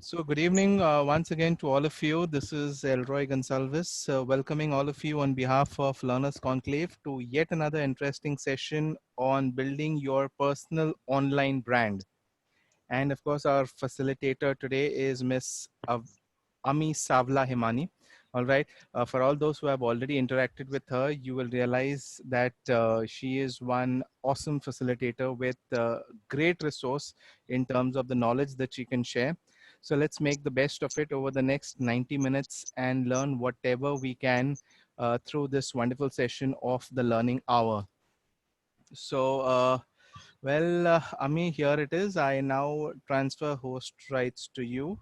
So good evening once again to all of you. This is Elroy Gonsalves welcoming all of you on behalf of Learners Conclave to yet another interesting session on building your personal online brand. And of course, our facilitator today is Miss Ami Savla Himani. All right. For all those who have already interacted with her, you will realize that she is one awesome facilitator with great resource in terms of the knowledge that she can share. So let's make the best of it over the next 90 minutes and learn whatever we can through this wonderful session of the learning hour. So, Ami, here it is. I now transfer host rights to you.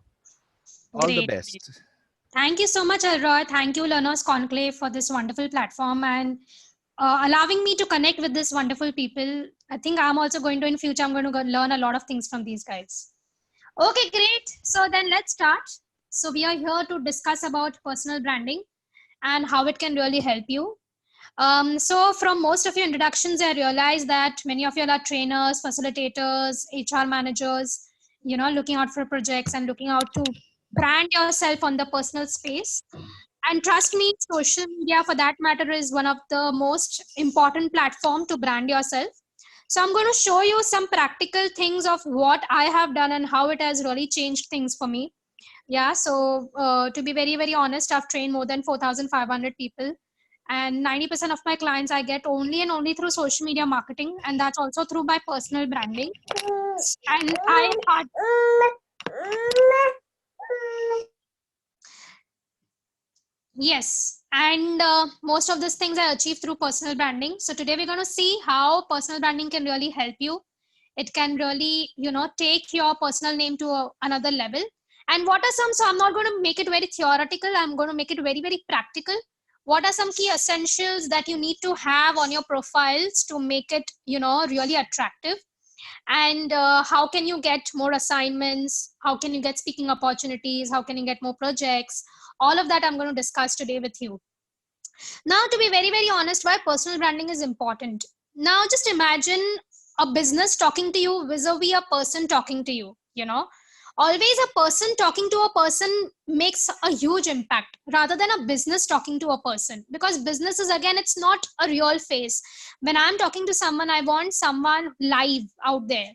All the Great. best. Thank you so much, Elroy. Thank you, Learners Conclave, for this wonderful platform and allowing me to connect with these wonderful people. I think I'm also going to, in future, I'm going to learn a lot of things from these guys. Okay, great. So then let's start. So we are here to discuss about personal branding and how it can really help you. So from most of your introductions, I realized that many of you are trainers, facilitators, HR managers, looking out for projects and looking out to brand yourself on the personal space. And trust me, social media for that matter is one of the most important platform to brand yourself. So I'm going to show you some practical things of what I have done and how it has really changed things for me. Yeah, so to be very, very honest, I've trained more than 4,500 people. And 90% of my clients I get only and only through social media marketing. And that's also through my personal branding. And yes, and most of these things I achieve through personal branding. So today we're going to see how personal branding can really help you. It can really, take your personal name to another level. And what are some, so I'm not going to make it very theoretical. I'm going to make it very, very practical. What are some key essentials that you need to have on your profiles to make it, really attractive? And how can you get more assignments? How can you get speaking opportunities? How can you get more projects? All of that I'm going to discuss today with you. Now, to be very, very honest, why personal branding is important. Now, just imagine a business talking to you vis-a-vis a person talking to you, Always a person talking to a person makes a huge impact rather than a business talking to a person, because business is, again, it's not a real face. When I'm talking to someone, I want someone live out there,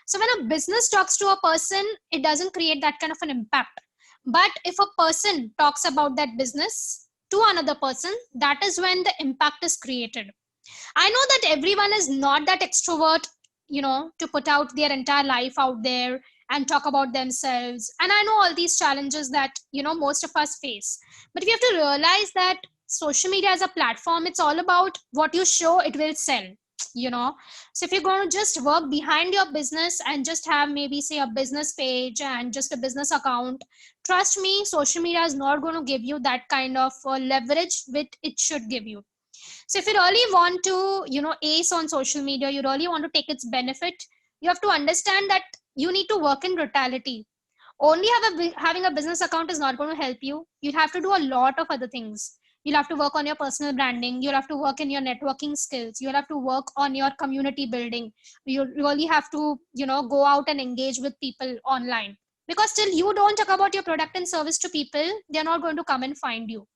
So when a business talks to a person, it doesn't create that kind of an impact. But if a person talks about that business to another person, that is when the impact is created. I know that everyone is not that extrovert, to put out their entire life out there and talk about themselves. And I know all these challenges that, most of us face. But we have to realize that social media as a platform, it's all about what you show, it will sell, So if you're going to just work behind your business and just have maybe say a business page and just a business account, trust me, social media is not going to give you that kind of leverage which it should give you. So if you really want to, ace on social media, you really want to take its benefit, you have to understand that you need to work in brutality. Only having a business account is not going to help you. You have to do a lot of other things. You'll have to work on your personal branding. You'll have to work in your networking skills. You'll have to work on your community building. You really have to, go out and engage with people online. Because till you don't talk about your product and service to people, they're not going to come and find you.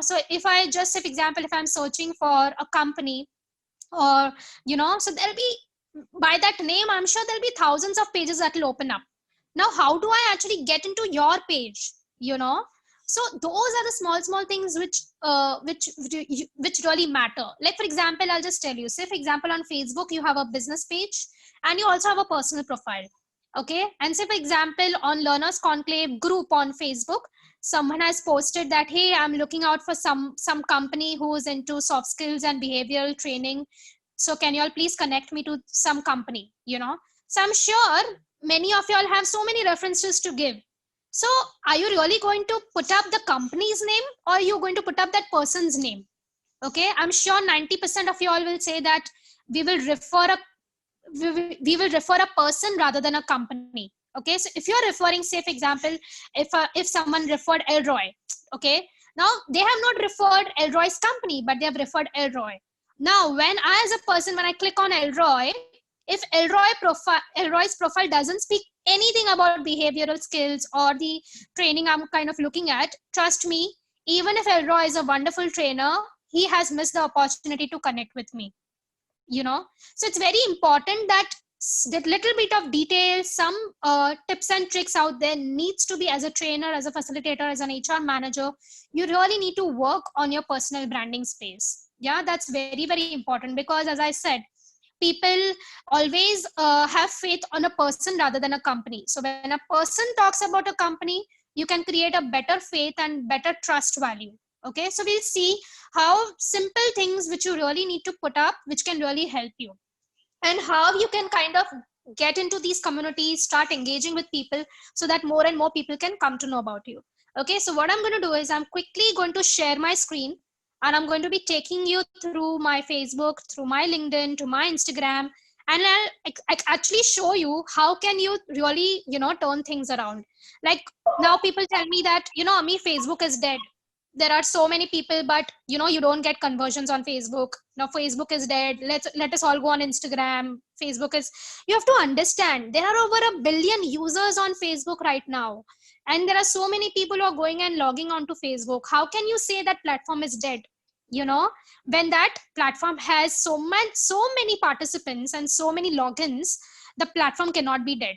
So if I just say, for example, if I'm searching for a company, or so there'll be, by that name, I'm sure there'll be thousands of pages that will open up. Now how do I actually get into your page? So those are the small things which really matter. Like, for example, I'll just tell you, say for example, on Facebook you have a business page and you also have a personal profile. Okay, and say for example, on Learners Conclave group on Facebook, someone has posted that, hey, I'm looking out for some company who's into soft skills and behavioral training, so can you all please connect me to some company. So I'm sure many of y'all have so many references to give. So are you really going to put up the company's name, or are you going to put up that person's name? Okay, I'm sure 90% of y'all will say that we will refer a we will refer a person rather than a company. Okay, so if you're referring, say for example, if someone referred Elroy, okay, now they have not referred Elroy's company, but they have referred Elroy. Now when I, as a person, when I click on Elroy, if Elroy's profile doesn't speak anything about behavioral skills or the training I'm kind of looking at, trust me, even if Elroy is a wonderful trainer, he has missed the opportunity to connect with me. So it's very important that that little bit of detail, some tips and tricks out there needs to be, as a trainer, as a facilitator, as an HR manager, you really need to work on your personal branding space. Yeah, that's very, very important, because as I said, people always have faith on a person rather than a company. So when a person talks about a company, you can create a better faith and better trust value. Okay, so we'll see how simple things which you really need to put up, which can really help you, and how you can kind of get into these communities, start engaging with people, so that more and more people can come to know about you. Okay, so what I'm going to do is I'm quickly going to share my screen, and I'm going to be taking you through my Facebook, through my LinkedIn, to my Instagram, and I'll actually show you how can you really turn things around. Like, now people tell me that Ami, Facebook is dead. There are so many people, but you don't get conversions on Facebook. Now Facebook is dead. Let us all go on Instagram. Facebook is, you have to understand, there are over 1 billion users on Facebook right now, and there are so many people who are going and logging onto Facebook. How can you say that platform is dead, when that platform has so many participants and so many logins? The platform cannot be dead.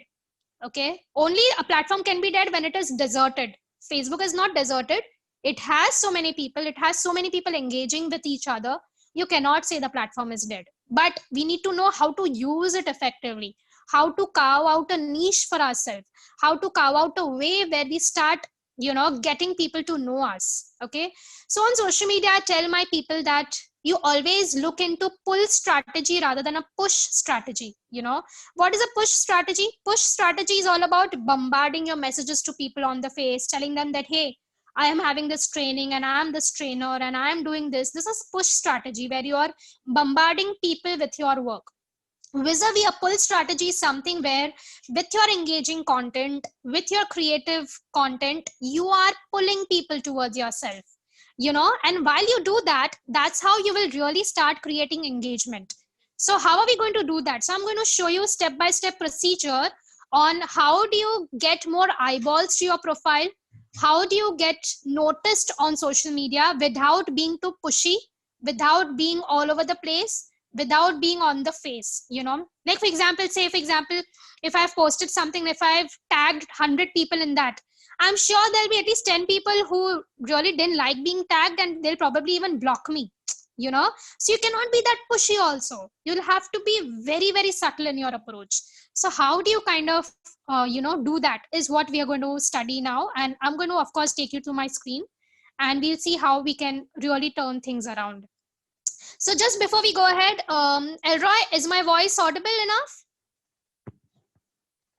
Okay, only a platform can be dead when it is deserted. Facebook is not deserted. It has so many people, it has so many people engaging with each other. You cannot say the platform is dead, but we need to know how to use it effectively, how to carve out a niche for ourselves, how to carve out a way where we start getting people to know us. Okay, so on social media, I tell my people that you always look into pull strategy rather than a push strategy. What is a push strategy? Push strategy is all about bombarding your messages to people on the face, telling them that, hey, I am having this training and I am this trainer and I am doing this. This is push strategy, where you are bombarding people with your work. Vis-a-vis, a pull strategy is something where with your engaging content, with your creative content, you are pulling people towards yourself. And while you do that, that's how you will really start creating engagement. So how are we going to do that? So I'm going to show you step-by-step procedure on how do you get more eyeballs to your profile, how do you get noticed on social media without being too pushy, without being all over the place, without being on the face. Like, for example, if I've posted something, if I've tagged 100 people in that, I'm sure there'll be at least 10 people who really didn't like being tagged, and they'll probably even block me. So you cannot be that pushy also. You'll have to be very, very subtle in your approach. So how do you kind of do that is what we are going to study now, and I'm going to of course take you to my screen, and we'll see how we can really turn things around. So just before we go ahead, Elroy, is my voice audible enough?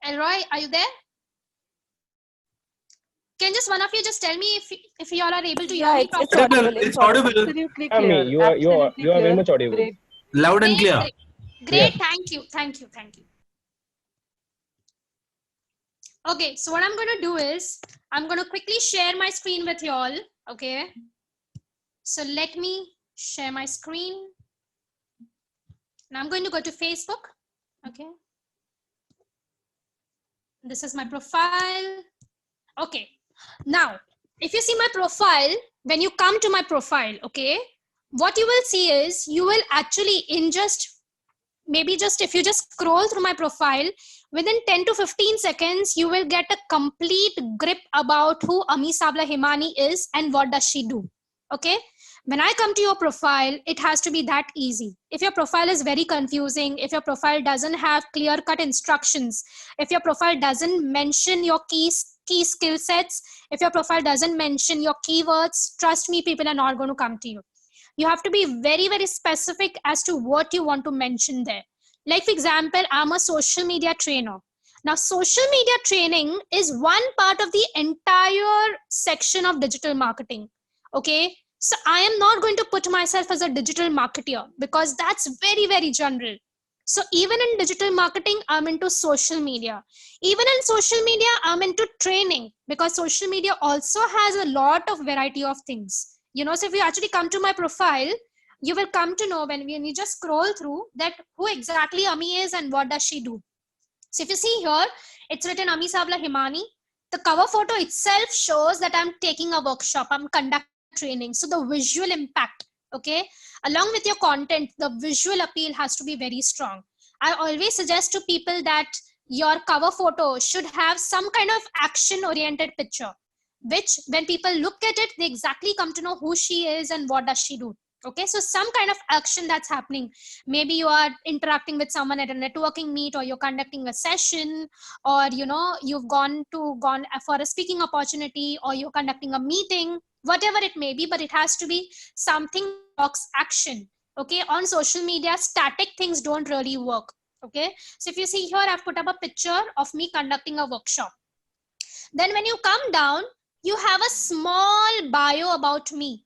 Elroy, are you there? Can just one of you just tell me if you all are able to hear me it's properly? audible. It's audible. Absolutely Ami, clear. you are Absolutely very clear. much audible. Great. Loud and clear. Great. Yes. Thank you. Okay, so what I'm going to do is I'm going to quickly share my screen with you all. Okay, so let me share my screen. Now I'm going to go to Facebook. Okay, this is my profile. Okay, now if you see my profile, when you come to my profile, okay, what you will see is you will actually, in just if you just scroll through my profile, within 10 to 15 seconds, you will get a complete grip about who Ami Sabla Himani is and what does she do. Okay, when I come to your profile, it has to be that easy. If your profile is very confusing, if your profile doesn't have clear-cut instructions, if your profile doesn't mention your key skill sets, if your profile doesn't mention your keywords, trust me, people are not going to come to you. You have to be very, very specific as to what you want to mention there. Like, for example, I'm a social media trainer. Now, social media training is one part of the entire section of digital marketing. Okay, so I am not going to put myself as a digital marketer because that's very, very general. So even in digital marketing, I'm into social media. Even in social media, I'm into training because social media also has a lot of variety of things. So if you actually come to my profile, you will come to know when you just scroll through that who exactly Ami is and what does she do. So if you see here, it's written Ami Savla Himani. The cover photo itself shows that I'm taking a workshop, I'm conducting a training. So the visual impact, okay, along with your content, the visual appeal has to be very strong. I always suggest to people that your cover photo should have some kind of action oriented picture, which when people look at it, they exactly come to know who she is and what does she do. Okay, so some kind of action that's happening. Maybe you are interacting with someone at a networking meet, or you're conducting a session, or you've gone for a speaking opportunity, or you're conducting a meeting, whatever it may be, but it has to be something that talks action. Okay, on social media, static things don't really work. Okay, so if you see here, I've put up a picture of me conducting a workshop. Then when you come down, you have a small bio about me,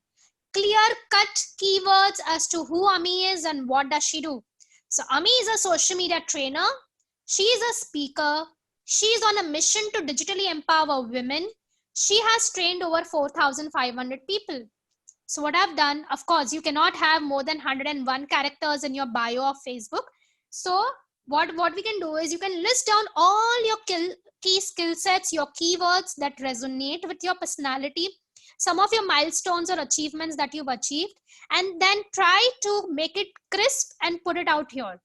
clear cut keywords as to who Ami is and what does she do. So Ami is a social media trainer. She is a speaker. She is on a mission to digitally empower women. She has trained over 4,500 people. So what I've done, of course, you cannot have more than 101 characters in your bio of Facebook. So what we can do is you can list down all your key skill sets, your keywords that resonate with your personality, some of your milestones or achievements that you've achieved, and then try to make it crisp and put it out here.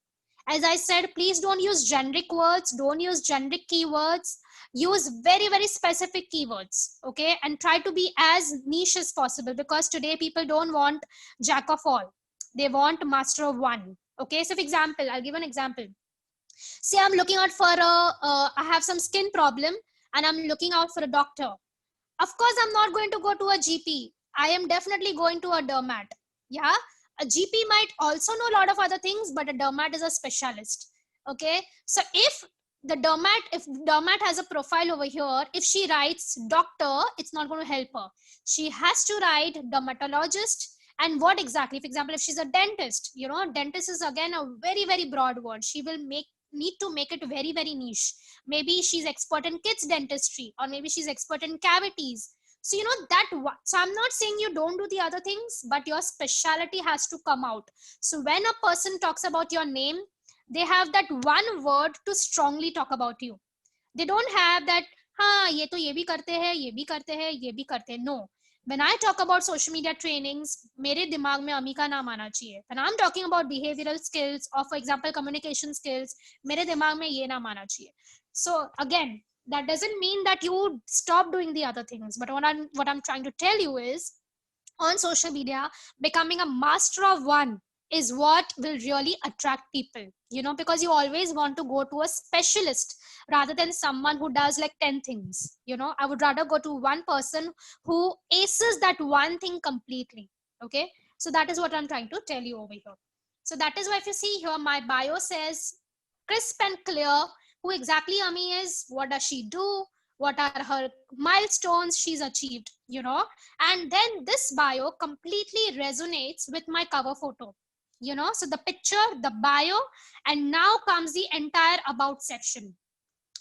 As I said, please don't use generic words, don't use generic keywords, use very, very specific keywords, okay? And try to be as niche as possible, because today people don't want jack of all, they want master of one. Okay, so for example, I'll give an example. Say I'm looking out for I have some skin problem and I'm looking out for a doctor. Of course, I'm not going to go to a GP. I am definitely going to a dermat. Yeah, a GP might also know a lot of other things, but a dermat is a specialist. Okay, so if dermat has a profile over here, if she writes doctor, it's not going to help her. She has to write dermatologist. And what exactly? For example, if she's a dentist, dentist is again a very, very broad word. She will need to make it very, very niche. Maybe she's expert in kids dentistry, or maybe she's expert in cavities. So so I'm not saying you don't do the other things, but your specialty has to come out. So when a person talks about your name, they have that one word to strongly talk about you. They don't have that, हाँ ये तो ये भी करते हैं, ये भी करते हैं, ये भी करते हैं. No. When I talk about social media trainings, मेरे दिमाग में अमी का नाम आना चाहिए. When I'm talking about behavioral skills, or for example communication skills, मेरे दिमाग में ये नाम आना चाहिए. So again, that doesn't mean that you stop doing the other things, but what I'm trying to tell you is, on social media, becoming a master of one is what will really attract people, because you always want to go to a specialist rather than someone who does like 10 things. I would rather go to one person who aces that one thing completely. Okay, so that is what I'm trying to tell you over here. So that is why, if you see here, my bio says crisp and clear who exactly Ami is, what does she do, what are her milestones she's achieved, and then this bio completely resonates with my cover photo. So the picture, the bio, and now comes the entire about section.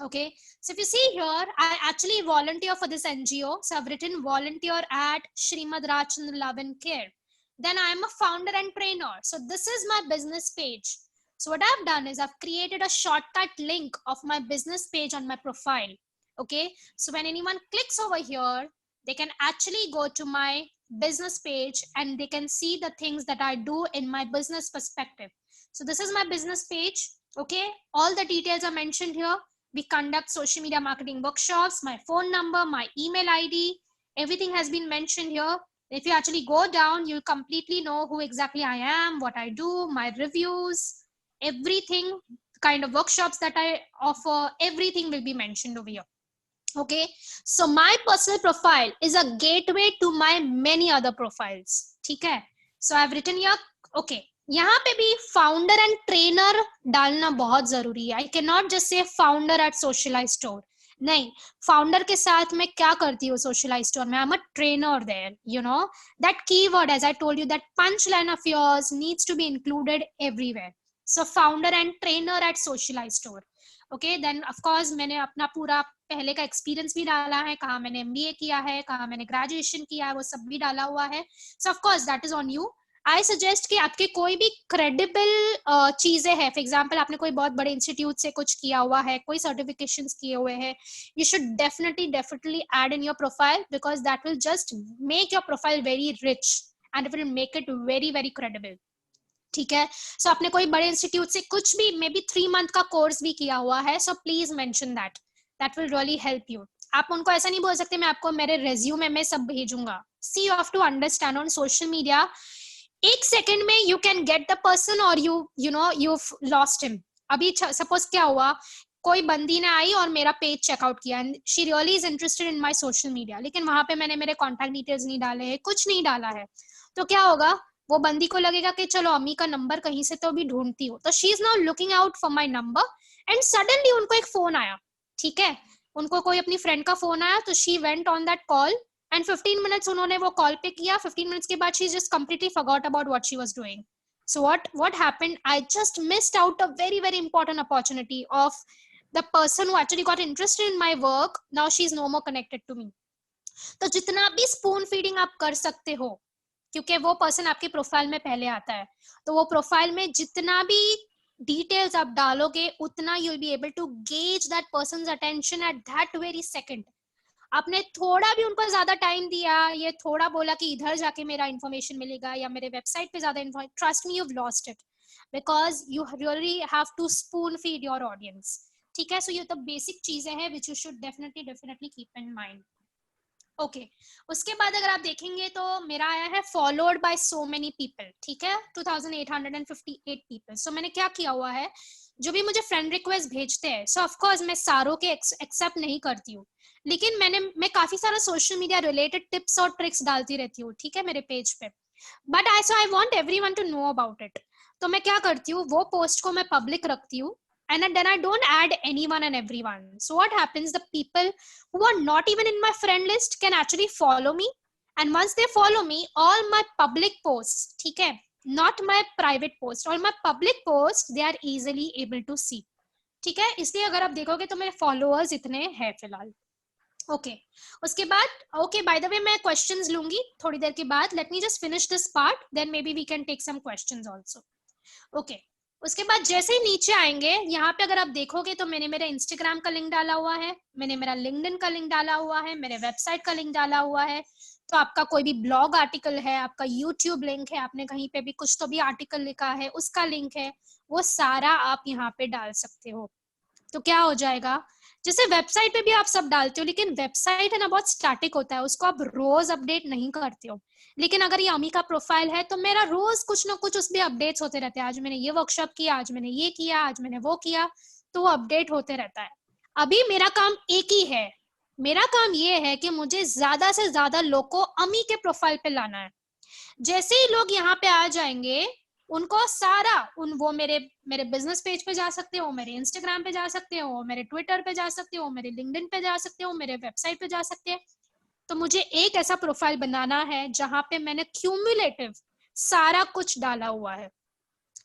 Okay, so if you see here, I actually volunteer for this NGO. So I've written volunteer at Shrimad Rajchandra Love and Care. Then I'm a founder and trainer. So this is my business page. So what I've done is I've created a shortcut link of my business page on my profile. Okay, so when anyone clicks over here, they can actually go to my business page and they can see the things that I do in my business perspective. So this is my business page. Okay, all the details are mentioned here. We conduct social media marketing workshops, my phone number, my email ID, everything has been mentioned here. If you actually go down, you'll completely know who exactly I am, what I do, my reviews, everything, kind of workshops that I offer, everything will be mentioned over here. Okay, so my personal profile is a gateway to my many other profiles. ठीक है, so I've written here. Okay, यहाँ पे भी founder and trainer डालना बहुत जरूरी है. I can not just say founder at Socialize Store. नहीं, फाउंडर के साथ मैं क्या करती हूँ सोशलाइज स्टोर में? I am a trainer there. That keyword, as I told you, that punch line of yours needs to be included everywhere. So founder and trainer at Socialize Store. Okay, then of course मैंने अपना पूरा पहले का experience भी डाला है, कहाँ मैंने MBA किया है, कहाँ मैंने ग्रेजुएशन किया है, वो सब भी डाला हुआ है. सो of course that is on you. I suggest कि आपके कोई भी क्रेडिबल चीजें हैं, फॉर एग्जाम्पल आपने कोई बहुत बड़े इंस्टीट्यूट से कुछ किया हुआ है, कोई सर्टिफिकेशंस किए हुए हैं, you should definitely add in your profile, because that will just make your profile very rich and will make it very very credible. ठीक है, सो आपने कोई बड़े इंस्टीट्यूट से कुछ भी मे बी 3 मंथ का कोर्स भी किया हुआ है, so please mention that, that will really help you. आप उनको ऐसा नहीं बोल सकते मैं आपको मेरे रेज्यूमे में सब भेजूंगा। See you have to understand on social media, एक सेकंड में you can get the person और you know you lost him. अभी सपोज क्या हुआ, कोई बंदी ने आई और मेरा पेज चेकआउट किया and she really is interested in my social media, लेकिन वहां पे मैंने मेरे कॉन्टैक्ट डिटेल्स नहीं डाले हैं, कुछ नहीं डाला है, तो क्या होगा, वो बंदी को लगेगा कि चलो अम्मी का नंबर कहीं से तो भी ढूंढती हो, तो she is now looking out for my number and suddenly उनको एक फोन आया। ठीक है, उनको कोई अपनी फ्रेंड का फोन आया, तो she went on that call and 15 minutes उन्होंने वो कॉल पे किया, 15 मिनट्स के बाद she just completely forgot about what she was doing. So what happened, I just missed out a very very important opportunity of the person who actually got interested in my work. Now she is no more connected to me. तो जितना भी spoon feeding आप कर सकते हो, क्योंकि वो person आपके प्रोफाइल में पहले आता है, तो वो प्रोफाइल में जितना भी डिटेल्स आप डालोगे उतना you will be able to gauge that person's attention at that very second. आपने थोड़ा भी उनको ज्यादा टाइम दिया, ये थोड़ा बोला कि इधर जाके मेरा इंफॉर्मेशन मिलेगा या मेरे वेबसाइट पे ज्यादा information, trust me you have lost it, because you really have two spoon feed your audience. ठीक है, सो ये तो बेसिक चीजें हैं which you should definitely keep in mind. Okay, उसके बाद अगर आप देखेंगे तो मेरा आया है followed by so many people. ठीक है, 2858 पीपल। सो मैंने क्या किया हुआ है, जो भी मुझे फ्रेंड रिक्वेस्ट भेजते हैं, सो ऑफ कोर्स मैं सारों के एक्सेप्ट नहीं करती हूँ, लेकिन मैं काफी सारा सोशल मीडिया रिलेटेड टिप्स और ट्रिक्स डालती रहती हूँ, ठीक है, मेरे पेज पे, but I want everyone to know about it. तो मैं क्या करती हूँ, वो पोस्ट को मैं पब्लिक रखती हूँ and then I don't add anyone and everyone. So what happens, the people who are not even in my friend list can actually follow me, and once they follow me, all my public posts, ठीक है, not my private post, all my public posts they are easily able to see। ठीक है, इसलिए अगर आप देखोगे तो मेरे फॉलोअर्स इतने हैं फिलहाल। ओके, उसके बाद ओके बाय द वे मैं क्वेश्चंस लूंगी थोड़ी देर के बाद, let me just finish this part, then maybe we can take some questions also. Okay, उसके बाद जैसे ही नीचे आएंगे, यहाँ पे अगर आप देखोगे तो मैंने मेरा इंस्टाग्राम का लिंक डाला हुआ है, मैंने मेरा लिंक्डइन का लिंक डाला हुआ है, मेरे वेबसाइट का लिंक डाला हुआ है। तो आपका कोई भी ब्लॉग आर्टिकल है, आपका यूट्यूब लिंक है, आपने कहीं पे भी कुछ तो भी आर्टिकल लिखा है उसका लिंक है, वो सारा आप यहाँ पे डाल सकते हो। तो क्या हो जाएगा, जैसे वेबसाइट पे भी आप सब डालते हो, लेकिन वेबसाइट है ना बहुत स्टैटिक होता है, उसको आप रोज अपडेट नहीं करते हो। लेकिन अगर ये अमी का प्रोफाइल है तो मेरा रोज कुछ ना कुछ उसमें अपडेट्स होते रहते हैं, आज मैंने ये वर्कशॉप किया, आज मैंने ये किया, आज मैंने वो किया, तो वो अपडेट होते रहता है। अभी मेरा काम एक ही है, मेरा काम ये है कि मुझे ज्यादा से ज्यादा लोग को अमी के प्रोफाइल पे लाना है। जैसे ही लोग यहाँ पे आ जाएंगे, उनको सारा वो मेरे मेरे बिजनेस पेज पे जा सकते हो, मेरे इंस्टाग्राम पे जा सकते हो, मेरे ट्विटर पे जा सकते हो, मेरे लिंक्डइन पे जा सकते हो, मेरे वेबसाइट पे जा सकते हैं। तो मुझे एक ऐसा प्रोफाइल बनाना है जहां पे मैंने क्यूमुलेटिव सारा कुछ डाला हुआ है।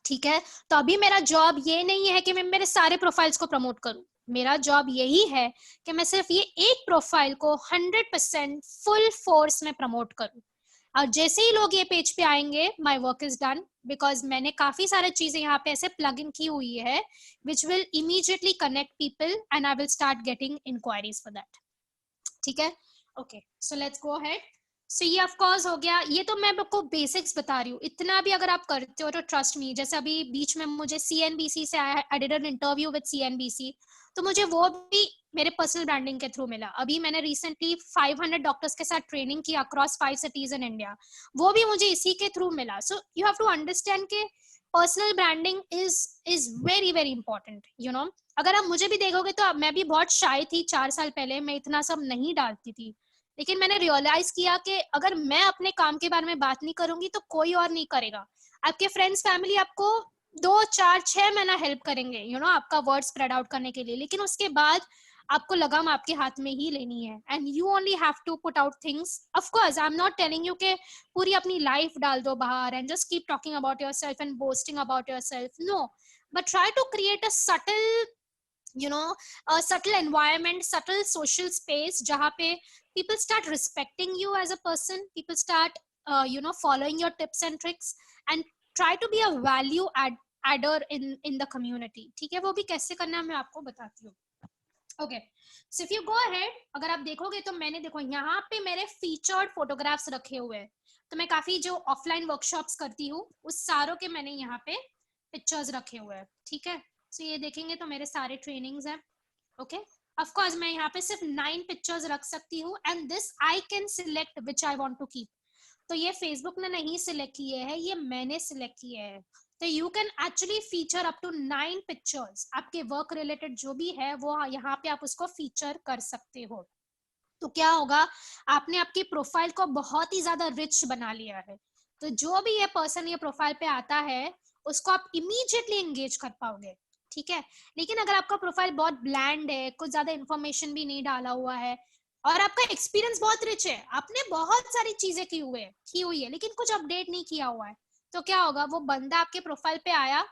ठीक है, तो अभी मेरा जॉब ये नहीं है कि मैं मेरे सारे प्रोफाइल्स को प्रमोट करूं, मेरा जॉब यही है कि मैं सिर्फ ये एक प्रोफाइल को 100% फुल फोर्स में प्रमोट करूं। और जैसे ही लोग ये पेज पे आएंगे, my work is done, because मैंने काफी सारी चीजें यहाँ पे ऐसे प्लग इन की हुई है which will immediately connect people and I will start getting inquiries for that. ठीक है, okay, so let's go ahead. So ये ऑफ कोर्स हो गया, ये तो मैं आपको बेसिक्स बता रही हूँ, इतना भी अगर आप करते हो तो ट्रस्ट मी, जैसे अभी बीच में मुझे सीएनबीसी से आया, I did an interview with CNBC, तो मुझे वो भी मेरे पर्सनल ब्रांडिंग के थ्रू मिला। अभी मैंने रिसेंटली 500 डॉक्टर्स के साथ ट्रेनिंग की अक्रॉस 5 सिटीज इन इंडिया, वो भी मुझे इसी के थ्रू मिला। So you have to understand के personal branding is very very important, you know. अगर आप मुझे भी देखोगे तो मैं भी बहुत शाय थी 4 साल पहले, मैं इतना सब नहीं डालती थी, लेकिन मैंने रियलाइज किया कि अगर मैं अपने काम के बारे में बात नहीं करूंगी तो कोई और नहीं करेगा। आपके फ्रेंड्स फैमिली आपको 2 4 6 महीना हेल्प करेंगे, यू नो, आपका वर्ड स्प्रेड आउट करने के लिए, लेकिन उसके बाद आपको लगाम आपके हाथ में ही लेनी है and you only have to put out things. Of course I am not telling you के पूरी अपनी लाइफ डाल दो बाहर and just keep talking about yourself and boasting about yourself, no, but try to create a subtle, you know, a subtle environment, subtle social space जहाँ पे people start respecting you as a person, people start following your tips and tricks and try to be a value adder in the community. ठीक है, वो भी कैसे करना है मैं आपको बताती हूँ. Okay, so if you go ahead, अगर आप देखोगे तो मैंने देखो यहाँ पे मेरे फीचर्ड फोटोग्राफ्स रखे हुए हैं. तो मैं काफी जो ऑफलाइन वर्कशॉप्स करती हूँ उस सारों के मैंने यहाँ पे पिक्चर्स रखे हुए हैं. ठीक है, सो ये देखेंगे तो मेरे सारे ट्रेनिंग्स हैं. ओके, ऑफ कोर्स मैं यहाँ पे सिर्फ 9 पिक्चर्स रख सकती हूँ and this I can select which I want to keep. तो ये फेसबुक ने नहीं सिलेक्ट किए हैं, ये मैंने सिलेक्ट किए हैं. तो you can actually feature up to 9 pictures. आपके वर्क रिलेटेड जो भी है वो यहाँ पे आप उसको फीचर कर सकते हो. तो क्या होगा, आपने आपकी प्रोफाइल को बहुत ही ज्यादा रिच बना लिया है. तो जो भी ये पर्सन ये प्रोफाइल पे आता है उसको आप इमीडिएटली एंगेज कर पाओगे. ठीक है, लेकिन अगर आपका प्रोफाइल बहुत ब्लैंड है, कुछ ज्यादा इंफॉर्मेशन भी नहीं डाला हुआ है और आपका एक्सपीरियंस बहुत रिच है, आपने बहुत सारी चीजें की हुई है लेकिन कुछ अपडेट नहीं किया हुआ है, तो क्या होगा, वो बंदा आपके प्रोफाइल पे आया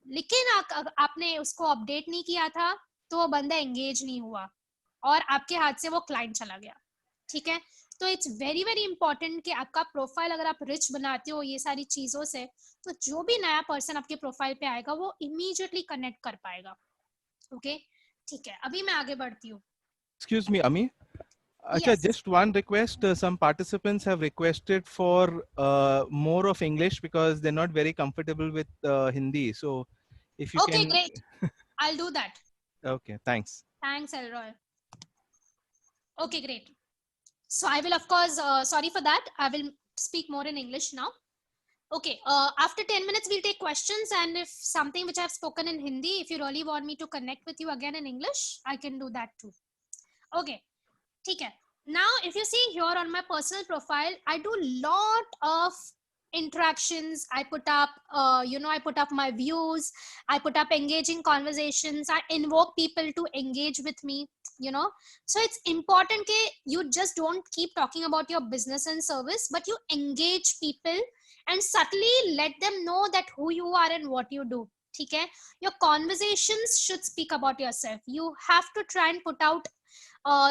लेकिन आपने उसको अपडेट नहीं किया था तो वो बंदा एंगेज नहीं हुआ और आपके हाथ से वो क्लाइंट चला गया. ठीक है, तो इट्स वेरी वेरी इंपॉर्टेंट कि आपका प्रोफाइल अगर आप रिच बनाते हो ये सारी चीजों से, तो जो भी नया पर्सन आपके प्रोफाइल पे आएगा वो इमीडिएटली कनेक्ट कर पाएगा. ओके, ठीक है, अभी मैं आगे बढ़ती हूँ. Excuse me, Ami. Acha, Yes. just one request. Some participants have requested for more of English because they're not very comfortable with Hindi. So, if you Okay, can. great. I'll do that. Okay, thanks. Thanks, Elroy. Okay, great. So I will, of course, sorry for that. I will speak more in English now. Okay, after 10 minutes, we'll take questions. And if something which I've spoken in Hindi, if you really want me to connect with you again in English, I can do that too. Okay, okay. Now, if you see here on my personal profile, I do lot of interactions. I put up, I put up my views. I put up engaging conversations. I invoke people to engage with me, So it's important that you just don't keep talking about your business and service, but you engage people and subtly let them know that who you are and what you do. Okay? Your conversations should speak about yourself. You have to try and put out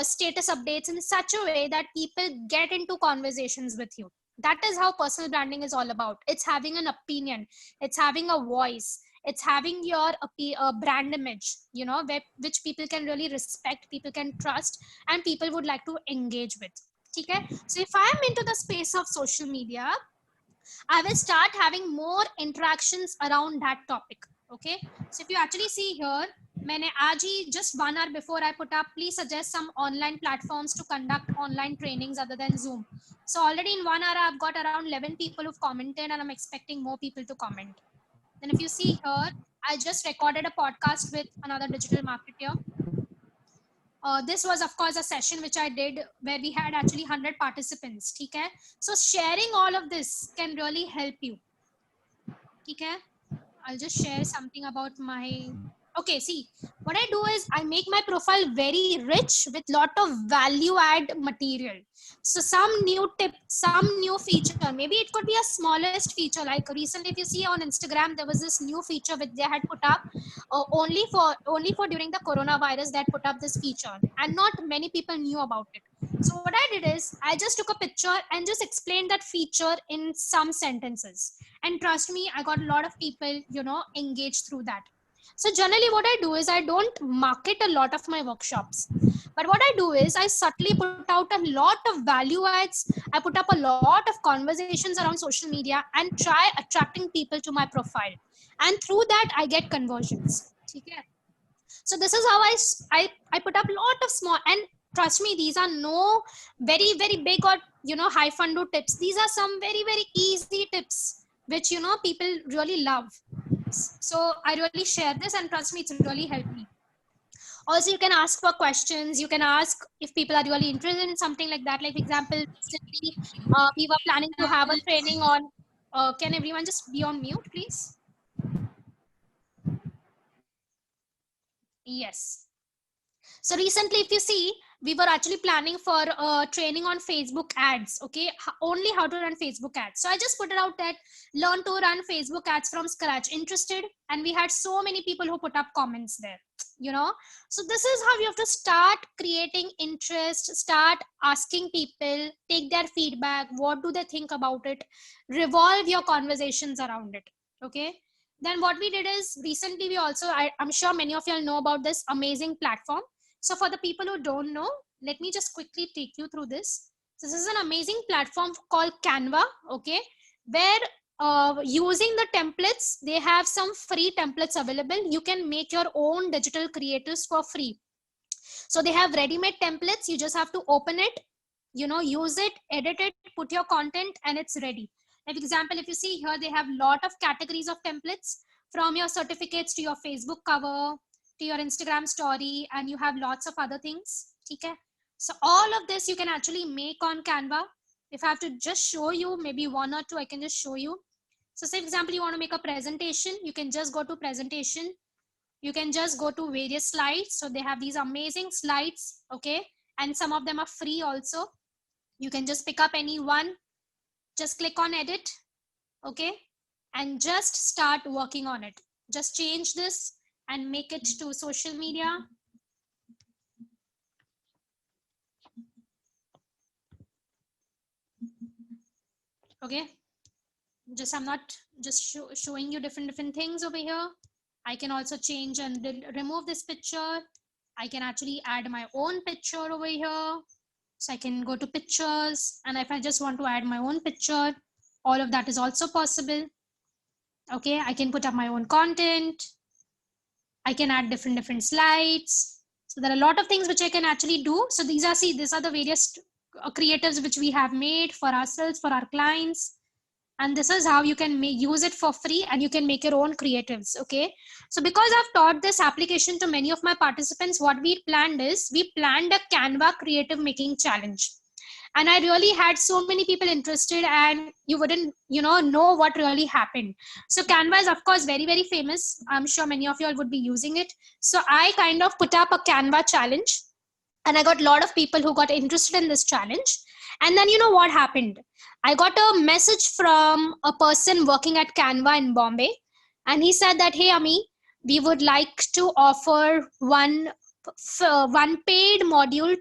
status updates in such a way that people get into conversations with you. That is how personal branding is all about. It's having an opinion, it's having a voice, it's having your brand image, which people can really respect, people can trust, and people would like to engage with. Okay? So if I am into the space of social media, I will start having more interactions around that topic. Okay, so if you actually see here, मैंने आज ही just 1 hour before I put up, please suggest some online platforms to conduct online trainings other than Zoom. So already in 1 hour, I've got around 11 people who've commented, and I'm expecting more people to comment. Then if you see here, I just recorded a podcast with another digital marketer. This was, of course, a session which I did where we had actually 100 participants. Okay? So sharing all of this can really help you. Okay? I'll just share something about my... Okay, see, what I do is I make my profile very rich with lot of value add material. So some new tip, some new feature, maybe it could be a smallest feature. Like recently, if you see on Instagram, there was this new feature which they had put up only for during the coronavirus. That put up this feature, and not many people knew about it. So what I did is I just took a picture and just explained that feature in some sentences. And trust me, I got a lot of people, engaged through that. So generally what I do is I don't market a lot of my workshops. But what I do is I subtly put out a lot of value adds. I put up a lot of conversations around social media and try attracting people to my profile. And through that, I get conversions. Okay? So this is how I put up a lot of small, and trust me, these are no very, very big or, high fundo tips. These are some very, very easy tips, which, people really love. So I really share this, and trust me, it's really helped me. Also, you can ask for questions. You can ask if people are really interested in something like that. Like, for example, recently, we were planning to have a training on, can everyone just be on mute, please? Yes. So recently, if you see, we were actually planning for training on Facebook ads. Okay, only how to run Facebook ads. So I just put it out that learn to run Facebook ads from scratch. Interested? And we had so many people who put up comments there. You know, so this is how you have to start creating interest, start asking people, take their feedback. What do they think about it? Revolve your conversations around it. Okay. Then what we did is recently we also, I'm sure many of you all know about this amazing platform. So for the people who don't know, let me just quickly take you through this. So this is an amazing platform called Canva, okay, where using the templates, they have some free templates available. You can make your own digital creatives for free. So they have ready-made templates. You just have to open it, you know, use it, edit it, put your content, and it's ready. Like example, if you see here, they have lot of categories of templates, from your certificates to your Facebook cover to your Instagram story, and you have lots of other things. Okay, so all of this you can actually make on Canva. If I have to just show you maybe one or two, I can just show you. So say for example, you want to make a presentation, you can just go to presentation. You can just go to various slides. So they have these amazing slides, okay, and some of them are free also. You can just pick up any one, just click on edit, okay, and just start working on it. Just change this and make it to social media. Okay, just I'm not just showing you different things over here. I can also change and remove this picture. I can actually add my own picture over here. So I can go to pictures, and if I just want to add my own picture, all of that is also possible. Okay, I can put up my own content. I can add different slides. So there are a lot of things which I can actually do. So these are the various creatives which we have made for ourselves, for our clients. And this is how you can use it for free, and you can make your own creatives. Okay, so because I've taught this application to many of my participants, what we planned a Canva creative making challenge, and I really had so many people interested, and you wouldn't know what really happened. So Canva is of course very famous. I'm sure many of you all would be using it. So I kind of put up a Canva challenge, and I got a lot of people who got interested in this challenge. And then you know what happened? I got a message from a person working at Canva in Bombay, and he said that, hey Ami, we would like to offer one paid module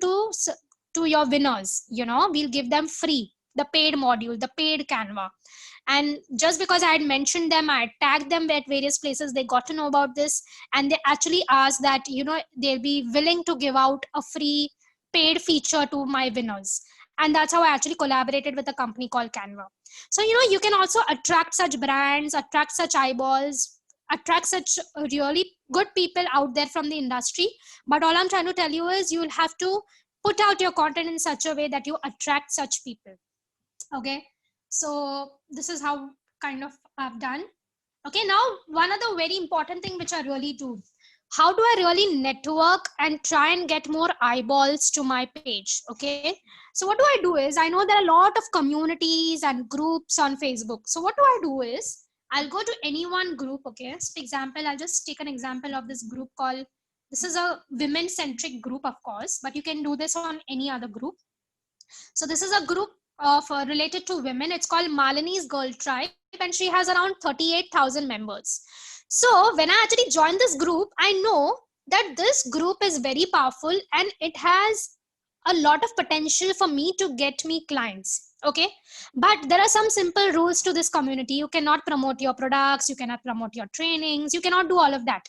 to your winners. You know, we'll give them free the paid module, the paid Canva. And just because I had mentioned them, I had tagged them at various places, they got to know about this, and they actually asked that they'll be willing to give out a free paid feature to my winners. And that's how I actually collaborated with a company called Canva. So you can also attract such brands, attract such eyeballs, attract such really good people out there from the industry. But all I'm trying to tell you is you'll have to put out your content in such a way that you attract such people. Okay, so this is how kind of I've done. Okay, now one other very important thing which I really do, how do I really network and try and get more eyeballs to my page? Okay, so what do I do is, I know there are a lot of communities and groups on Facebook. So what do I do is, I'll go to any one group. Okay, so for example, I'll just take an example of this group called, this is a women centric group of course, but you can do this on any other group. So this is a group of related to women. It's called Malini's Girl Tribe, and she has around 38,000 members. So when I actually joined this group, I know that this group is very powerful, and it has a lot of potential for me to get me clients. Okay, but there are some simple rules to this community. You cannot promote your products, you cannot promote your trainings, you cannot do all of that.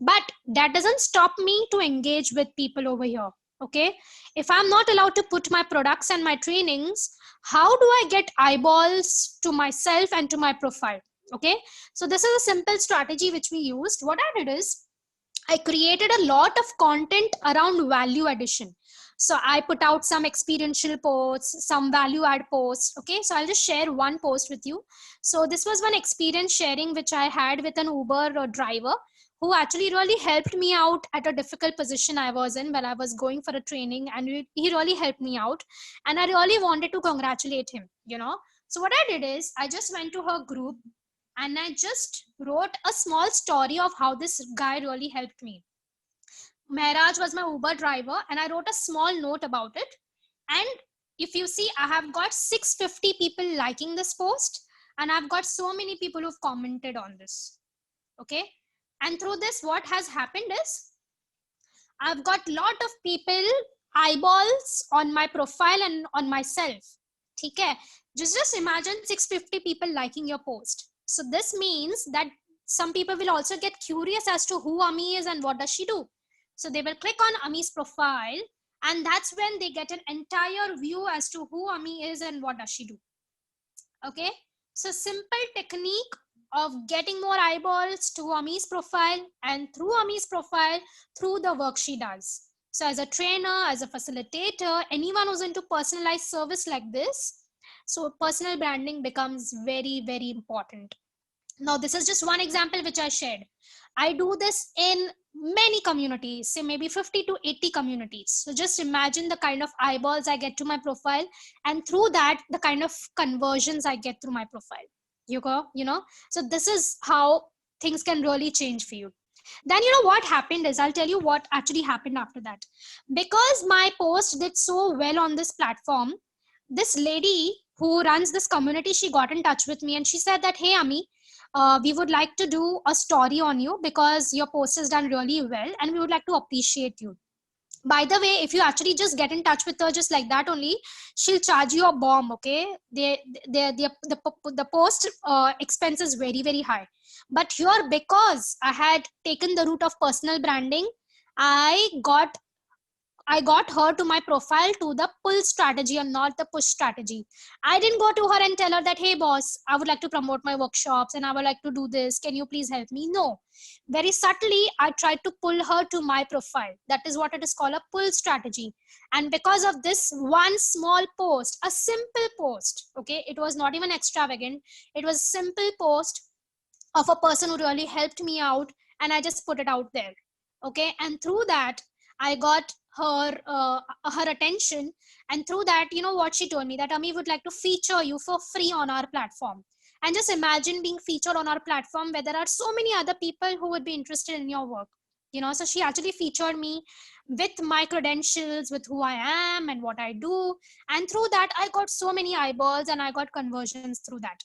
But that doesn't stop me to engage with people over here. Okay, if I'm not allowed to put my products and my trainings, how do I get eyeballs to myself and to my profile? Okay, so this is a simple strategy which we used. What I did is, I created a lot of content around value addition. So I put out some experiential posts, some value add posts. Okay, so I'll just share one post with you. So this was one experience sharing which I had with an Uber driver, who actually really helped me out at a difficult position I was in when I was going for a training, and he really helped me out, and I really wanted to congratulate him. So what I did is, I just went to her group, and I just wrote a small story of how this guy really helped me. Mehraj was my Uber driver, and I wrote a small note about it. And if you see, I have got 650 people liking this post, and I've got so many people who've commented on this. Okay. And through this, what has happened is I've got lot of people eyeballs on my profile and on myself. Okay. Just imagine 650 people liking your post. So this means that some people will also get curious as to who Ami is and what does she do. So they will click on Ami's profile, and that's when they get an entire view as to who Ami is and what does she do. Okay. So simple technique of getting more eyeballs to Ami's profile, and through Ami's profile, through the work she does. So as a trainer, as a facilitator, anyone who's into personalized service like this, so personal branding becomes very, very important. Now, this is just one example which I shared. I do this in many communities, say maybe 50 to 80 communities. So just imagine the kind of eyeballs I get to my profile, and through that, the kind of conversions I get through my profile. So this is how things can really change for you. Then, what happened is, I'll tell you what actually happened after that. Because my post did so well on this platform, this lady who runs this community, she got in touch with me and she said that, hey, Ami, we would like to do a story on you because your post has done really well and we would like to appreciate you. By the way, if you actually just get in touch with her just like that only, she'll charge you a bomb. Okay, the post expense is very, very high. But here, because I had taken the route of personal branding, i got I got her to my profile to the pull strategy and not the push strategy. I didn't go to her and tell her that, hey, boss, I would like to promote my workshops and I would like to do this. Can you please help me? No. Very subtly, I tried to pull her to my profile. That is what it is called, a pull strategy. And because of this one small post, a simple post, okay, it was not even extravagant, it was a simple post of a person who really helped me out, and I just put it out there. Okay, and through that, I got her attention. And through that, you know what she told me, that Ami would like to feature you for free on our platform. And just imagine being featured on our platform where there are so many other people who would be interested in your work. So she actually featured me with my credentials, with who I am and what I do. And through that, I got so many eyeballs and I got conversions through that.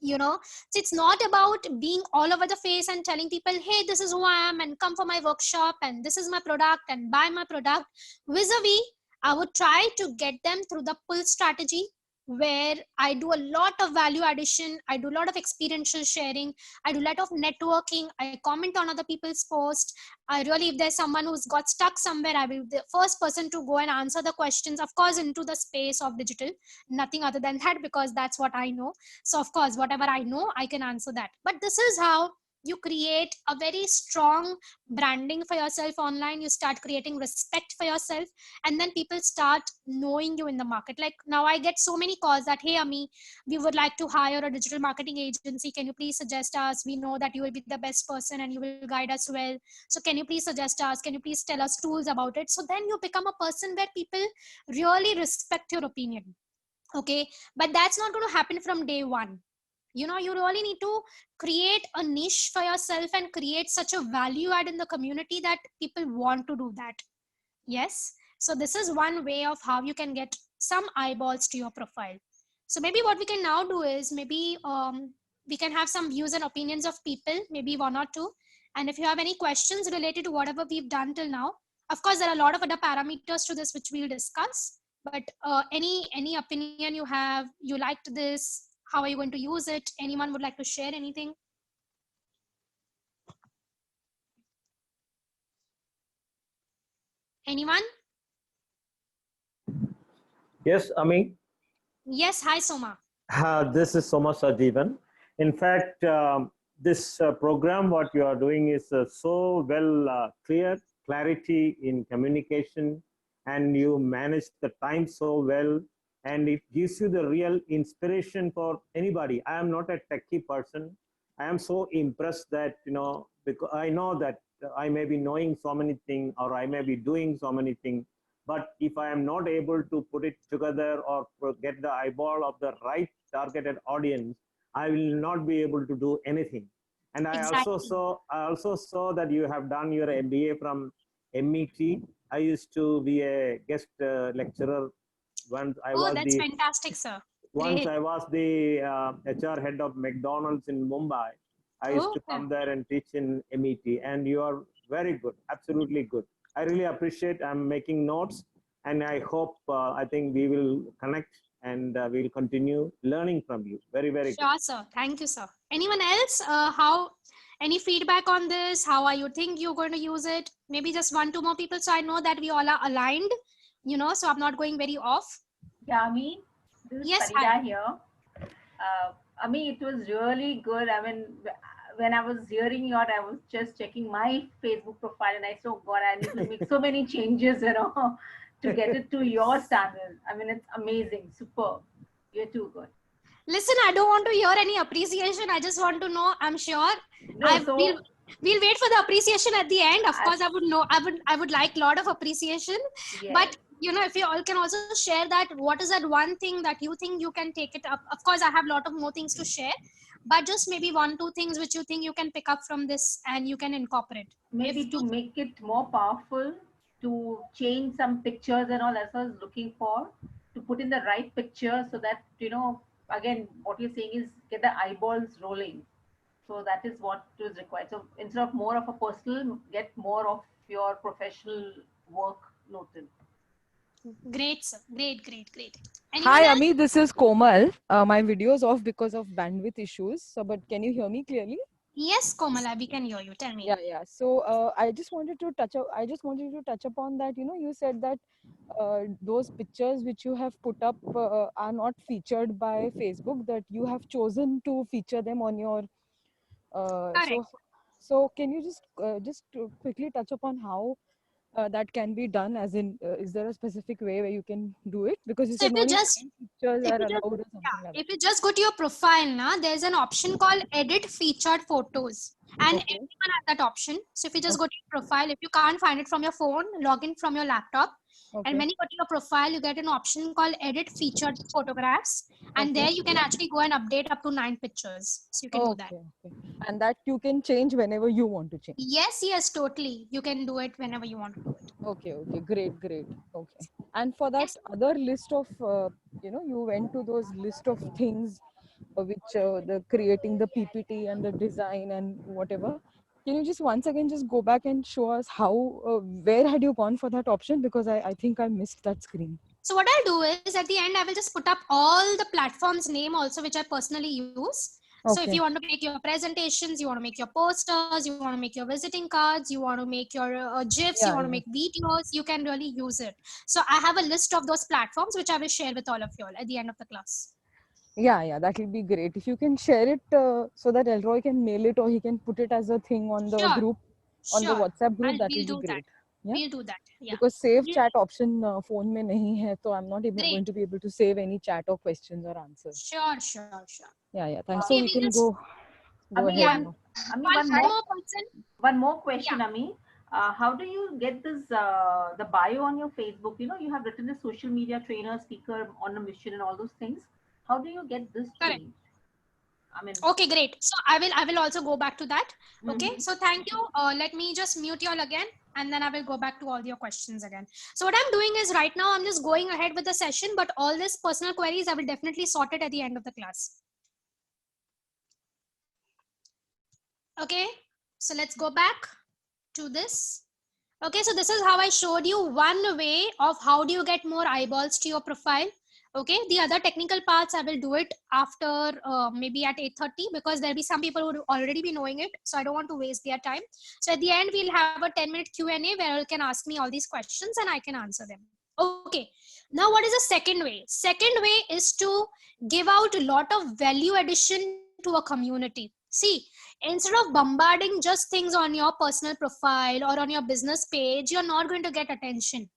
So it's not about being all over the face and telling people, hey, this is who I am and come for my workshop and this is my product and buy my product. Vis-a-vis, I would try to get them through the pull strategy, where I do a lot of value addition, I do a lot of experiential sharing, I do a lot of networking, I comment on other people's posts. I really, if there's someone who's got stuck somewhere, I will be the first person to go and answer the questions, of course, into the space of digital, nothing other than that, because that's what I know. So of course, whatever I know, I can answer that. But this is how you create a very strong branding for yourself online. You start creating respect for yourself, and then people start knowing you in the market. Like now I get so many calls that, hey, Ami, we would like to hire a digital marketing agency, can you please suggest us? We know that you will be the best person and you will guide us well, so can you please suggest us? Can you please tell us tools about it? So then you become a person where people really respect your opinion. Okay, but that's not going to happen from day one. You really need to create a niche for yourself and create such a value add in the community that people want to do that. Yes. So this is one way of how you can get some eyeballs to your profile. So maybe what we can now do is, maybe we can have some views and opinions of people, maybe one or two. And if you have any questions related to whatever we've done till now, of course, there are a lot of other parameters to this which we'll discuss. But any opinion you have, you liked this, how are you going to use it? Anyone would like to share anything? Anyone? Yes, Ami. Yes. Hi, Soma. This is Soma Sajivan. In fact, this program, what you are doing is so well clear, clarity in communication, and you manage the time so well, and it gives you the real inspiration for anybody. I am not a techie person. I am so impressed that, because I know that I may be knowing so many things or I may be doing so many things, but if I am not able to put it together or get the eyeball of the right targeted audience, I will not be able to do anything. And I Exactly. also saw that you have done your MBA from MET. I used to be a guest lecturer. Once I Oh, was that's the fantastic, sir. once Great. I was the HR head of McDonald's in Mumbai. I used to Okay. come there and teach in MET, and you are very good, absolutely good. I really appreciate. I'm making notes, and I hope I think we will connect and we'll continue learning from you. Very, very good. Sure, sir. Thank you, sir. Anyone else? Any feedback on this? How are you think you're going to use it? Maybe just one, two more people. So I know that we all are aligned, so I'm not going very off. Yeah, Ami, this is Yes, Farida hi. here. Ami, it was really good. I mean, when I was hearing you out, I was just checking my Facebook profile and I saw, God, I need to make so many changes, to get it to your standard. I mean, it's amazing, superb. You're too good. Listen, I don't want to hear any appreciation. I just want to know. I'm sure. No, so We'll wait for the appreciation at the end. Of I- course, I would know. I would like a lot of appreciation. yes. But if you all can also share that, what is that one thing that you think you can take it up? Of course, I have a lot of more things to share, but just maybe one, two things which you think you can pick up from this and you can incorporate. Maybe to make it more powerful, to change some pictures and all, that's what I was looking for, to put in the right picture so that, again, what you're saying is get the eyeballs rolling. So that is what is required. So instead of more of a personal, get more of your professional work noted. Great, sir. Great, great, great. Hi, Else? Ami. This is Komal. My video is off because of bandwidth issues. So, but can you hear me clearly? Yes, Komala, we can hear you. Tell me. Yeah. So, I just wanted to touch upon that. You said that those pictures which you have put up are not featured by Facebook. That you have chosen to feature them on your. Correct. So can you just quickly touch upon how that can be done? As in, is there a specific way where you can do it? Because you So said only 10 pictures are allowed or something like that. if you just go to your profile now, there's an option called edit featured photos, and Okay. everyone has that option. So if you just go to your profile, if you can't find it from your phone, log in from your laptop, and when you go to your profile, you get an option called edit featured photographs, and there you can actually go and update up to 9 pictures. So you can do that. Okay. And that you can change whenever you want to change. Yes, totally. You can do it whenever you want to do it. Okay. Great. Okay. And for that other list of, you went to those list of things which the creating the PPT and the design and whatever. Can you just once again just go back and show us how, where had you gone for that option? Because I think I missed that screen. So what I'll do is at the end, I will just put up all the platforms name also, which I personally use. So if you want to make your presentations, you want to make your posters, you want to make your visiting cards, you want to make your GIFs, you want to make videos, you can really use it. So I have a list of those platforms, which I will share with all of you all at the end of the class. Yeah, that will be great. If you can share it so that Elroy can mail it or he can put it as a thing on the group, on the WhatsApp group, that will be great. Yeah? We'll do that. Yeah. Because save chat option phone mein nahi hai, so I'm not even going to be able to save any chat or questions or answers. Sure. Yeah. Thanks. So we can go Ami, ahead now. One more question, Ami. How do you get this the bio on your Facebook? You have written a social media trainer, speaker on a mission, and all those things. How do you get this change? Okay, great. So I will also go back to that. Okay. So thank you. Let me just mute you all again, and then I will go back to all your questions again. So what I'm doing is right now I'm just going ahead with the session, but all these personal queries I will definitely sort it at the end of the class. Okay. So let's go back to this. Okay. So this is how I showed you one way of how do you get more eyeballs to your profile. Okay, the other technical parts I will do it after maybe at 8:30 because there'll be some people who will already be knowing it, so I don't want to waste their time. So at the end we'll have a 10-minute Q&A where you can ask me all these questions and I can answer them. Okay, now what is the second way? Second way is to give out a lot of value addition to a community. See, instead of bombarding just things on your personal profile or on your business page, you're not going to get attention.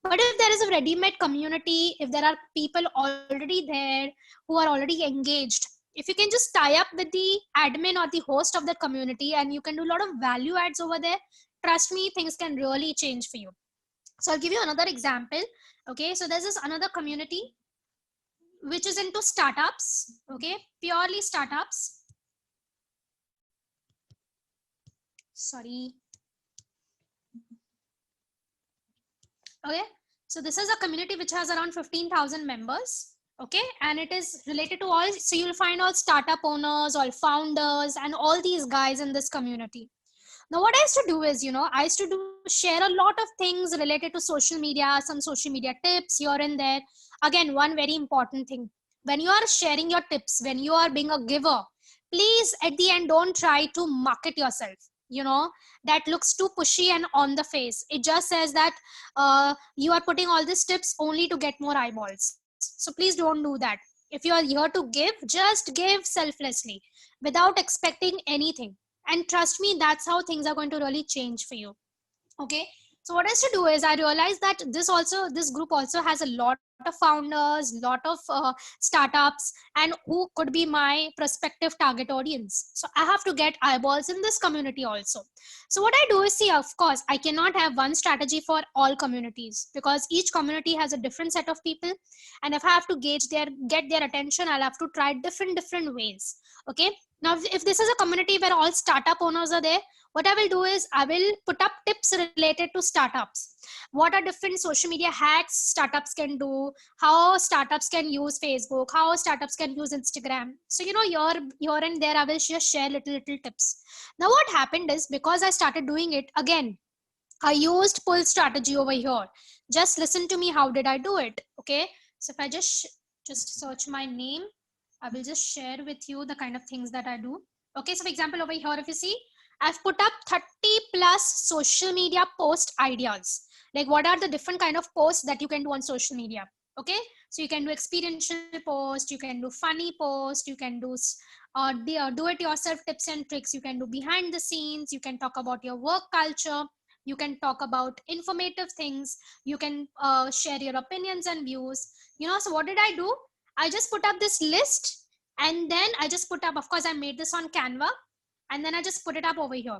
But if there is a ready-made community, if there are people already there who are already engaged, if you can just tie up with the admin or the host of the community and you can do a lot of value adds over there, trust me, things can really change for you. So I'll give you another example. Okay, so there's this another community which is into startups, okay, purely startups. Sorry. Okay, so this is a community which has around 15,000 members. Okay, and it is related to all, so you'll find all startup owners, all founders, and all these guys in this community. Now what I used to do is, I used to share a lot of things related to social media, some social media tips here and there. Again, one very important thing, when you are sharing your tips, when you are being a giver, please at the end don't try to market yourself. That looks too pushy and on the face. It just says that you are putting all these tips only to get more eyeballs. So please don't do that. If you are here to give, just give selflessly without expecting anything, and trust me, that's how things are going to really change for you. Okay, so what I used to do is, I realized that this group also has a lot of founders, lot of startups, and who could be my prospective target audience. So I have to get eyeballs in this community also. So what I do is, see, of course I cannot have one strategy for all communities, because each community has a different set of people, and if I have to get their attention, I'll have to try different ways. Okay, now if this is a community where all startup owners are there, what I will do is, I will put up tips related to startups. What are different social media hacks startups can do, how startups can use Facebook, how startups can use Instagram. So, here and there, I will just share little tips. Now, what happened is, because I started doing it again, I used pull strategy over here. Just listen to me. How did I do it? Okay. So if I just search my name, I will just share with you the kind of things that I do. Okay. So for example, over here, if you see, I've put up 30 plus social media post ideas. Like, what are the different kind of posts that you can do on social media? Okay. So you can do experiential post, you can do funny post, you can do do it yourself tips and tricks, you can do behind the scenes, you can talk about your work culture, you can talk about informative things, you can share your opinions and views. So what did I do? I just put up this list, and then I just put up, of course I made this on Canva, and then I just put it up over here.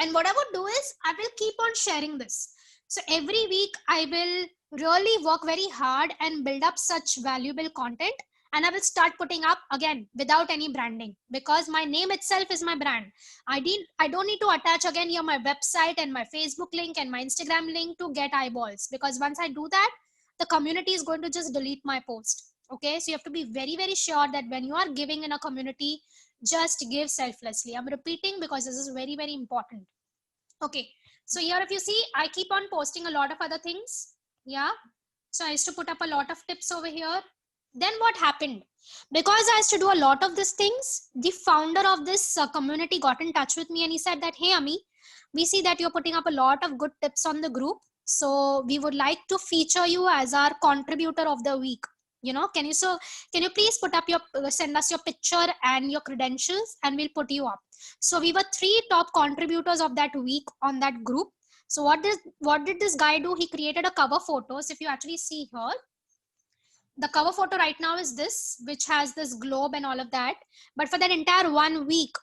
And what I would do is, I will keep on sharing this. So every week I will really work very hard and build up such valuable content, and I will start putting up again without any branding, because my name itself is my brand. I don't need to attach again here my website and my Facebook link and my Instagram link to get eyeballs, because once I do that, the community is going to just delete my post. Okay, so you have to be very sure that when you are giving in a community, just give selflessly. I'm repeating because this is very important. Okay, so here if you see, I keep on posting a lot of other things. Yeah, so I used to put up a lot of tips over here. Then what happened? Because I used to do a lot of these things, the founder of this community got in touch with me, and he said that, hey Ami, we see that you're putting up a lot of good tips on the group, so we would like to feature you as our contributor of the week. Can you please put up send us your picture and your credentials, and we'll put you up. So we were 3 top contributors of that week on that group. So what did this guy do? He created a cover photo. So if you actually see here, the cover photo right now is this, which has this globe and all of that. But for that entire 1 week,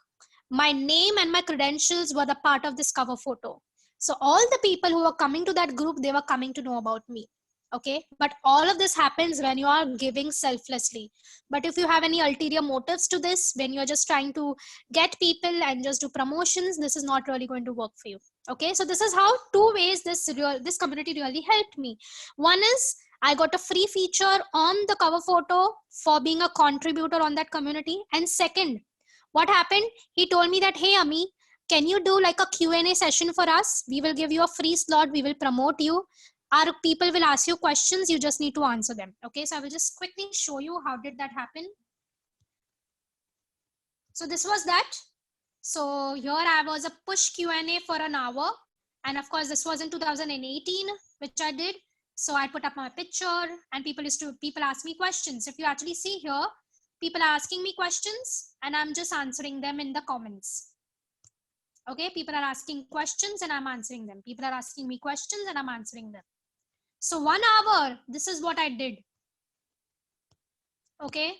my name and my credentials were the part of this cover photo. So all the people who were coming to that group, they were coming to know about me. Okay, but all of this happens when you are giving selflessly. But if you have any ulterior motives to this, when you're just trying to get people and just do promotions, this is not really going to work for you. Okay, so this is how 2 ways this community really helped me. One is, I got a free feature on the cover photo for being a contributor on that community. And second, what happened? He told me that, hey Ami, can you do like a Q&A session for us? We will give you a free slot. We will promote you. Our people will ask you questions. You just need to answer them. Okay, so I will just quickly show you how did that happen. So this was that. So here I was a push Q&A for an hour. And of course, this was in 2018, which I did. So I put up my picture, and people ask me questions. If you actually see here, people are asking me questions, and I'm just answering them in the comments. Okay, people are asking questions and I'm answering them. People are asking me questions and I'm answering them. So 1 hour, this is what I did. Okay,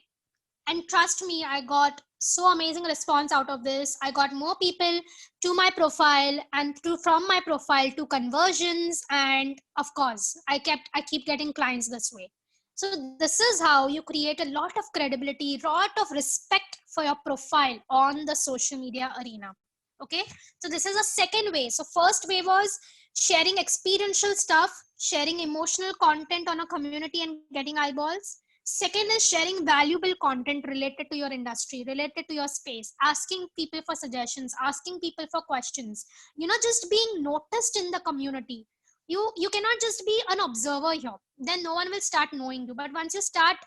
and trust me, I got so amazing response out of this. I got more people to my profile, and from my profile to conversions, and of course I keep getting clients this way. So this is how you create a lot of credibility, lot of respect for your profile on the social media arena. Okay, so this is a second way. So first way was sharing experiential stuff, sharing emotional content on a community and getting eyeballs. Second is sharing valuable content related to your industry, related to your space, asking people for suggestions, asking people for questions, just being noticed in the community. You cannot just be an observer here, then no one will start knowing you. But once you start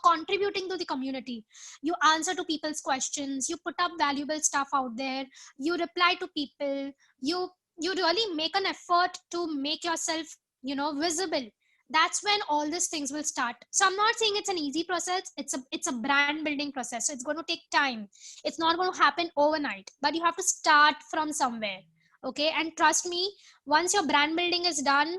contributing to the community, you answer to people's questions, you put up valuable stuff out there, you reply to people, you really make an effort to make yourself visible. That's when all these things will start. So I'm not saying it's an easy process, it's a brand building process, so it's going to take time, it's not going to happen overnight, but you have to start from somewhere. Okay, and trust me, once your brand building is done,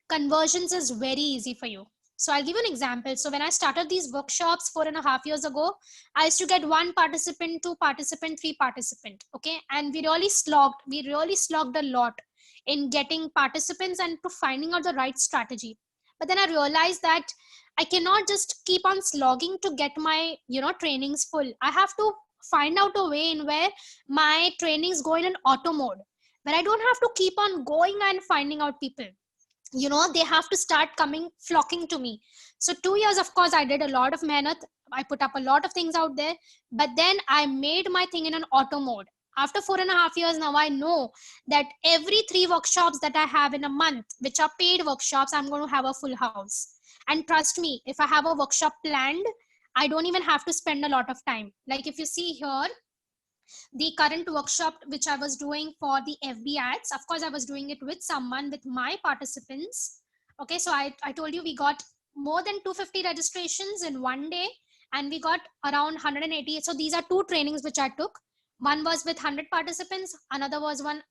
conversions is very easy for you. So I'll give you an example. So when I started these workshops 4.5 years ago, I used to get 1 participant, 2 participant, 3 participant. Okay. And we really slogged a lot in getting participants and to finding out the right strategy. But then I realized that I cannot just keep on slogging to get my, trainings full. I have to find out a way in where my trainings go in an auto mode, where I don't have to keep on going and finding out people. They have to start coming flocking to me. So 2 years, of course, I did a lot of mehnat, I put up a lot of things out there, but then I made my thing in an auto mode. After 4.5 years now, I know that every 3 workshops that I have in a month, which are paid workshops, I'm going to have a full house. And trust me, if I have a workshop planned, I don't even have to spend a lot of time. Like if you see here, the current workshop which I was doing for the FB ads, of course, I was doing it with someone, with my participants. Okay, so I told you we got more than 250 registrations in one day, and we got around 180. So these are 2 trainings which I took. One was with 100 participants, another one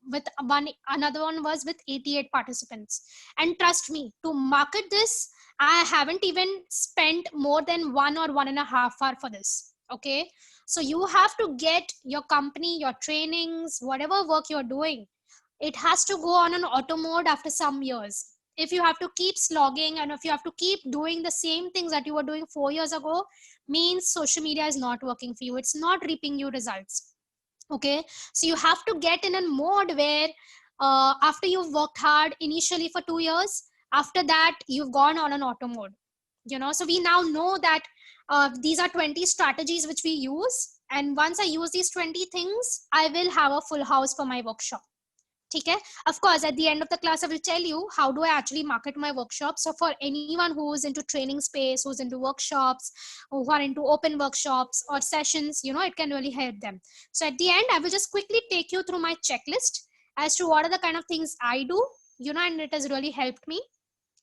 was with 88 participants. And trust me, to market this, I haven't even spent more than 1 or 1.5 hours for this. Okay, so you have to get your company, your trainings, whatever work you're doing, it has to go on an auto mode after some years. If you have to keep slogging and if you have to keep doing the same things that you were doing 4 years ago, means social media is not working for you. It's not reaping you results. Okay, so you have to get in a mode where after you've worked hard initially for 2 years, after that you've gone on an auto mode. So we now know that these are 20 strategies which we use, and once I use these 20 things, I will have a full house for my workshop. Okay, of course, at the end of the class I will tell you how do I actually market my workshop. So for anyone who is into training space, who's into workshops, who are into open workshops or sessions, it can really help them. So at the end, I will just quickly take you through my checklist as to what are the kind of things I do, and it has really helped me.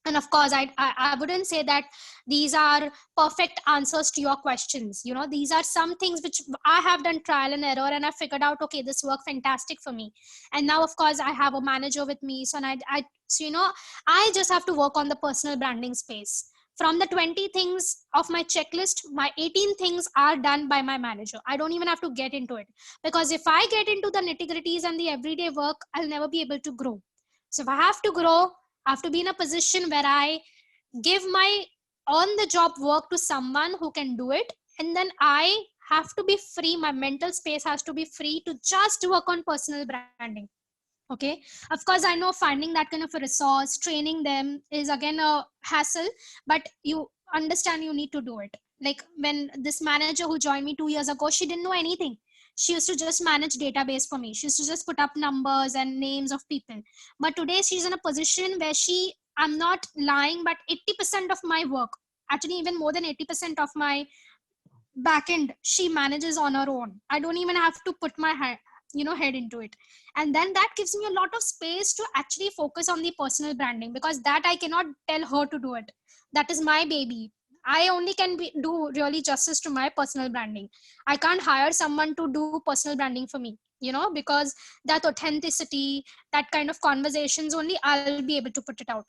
And of course, I wouldn't say that these are perfect answers to your questions. These are some things which I have done trial and error, and I figured out, okay, this worked fantastic for me. And now, of course, I have a manager with me. So, I just have to work on the personal branding space. From the 20 things of my checklist, my 18 things are done by my manager. I don't even have to get into it, because if I get into the nitty gritties and the everyday work, I'll never be able to grow. So if I have to grow, I have to be in a position where I give my on the job work to someone who can do it. And then I have to be free. My mental space has to be free to just work on personal branding. Okay. Of course, I know finding that kind of a resource, training them is again a hassle, but you understand you need to do it. Like when this manager who joined me 2 years ago, she didn't know anything. She used to just manage database for me. She used to just put up numbers and names of people. But today she's in a position where I'm not lying, but 80% of my work, actually even more than 80% of my backend, she manages on her own. I don't even have to put my head into it. And then that gives me a lot of space to actually focus on the personal branding, because that I cannot tell her to do it. That is my baby. I only can do really justice to my personal branding. I can't hire someone to do personal branding for me, because that authenticity, that kind of conversations, only I'll be able to put it out.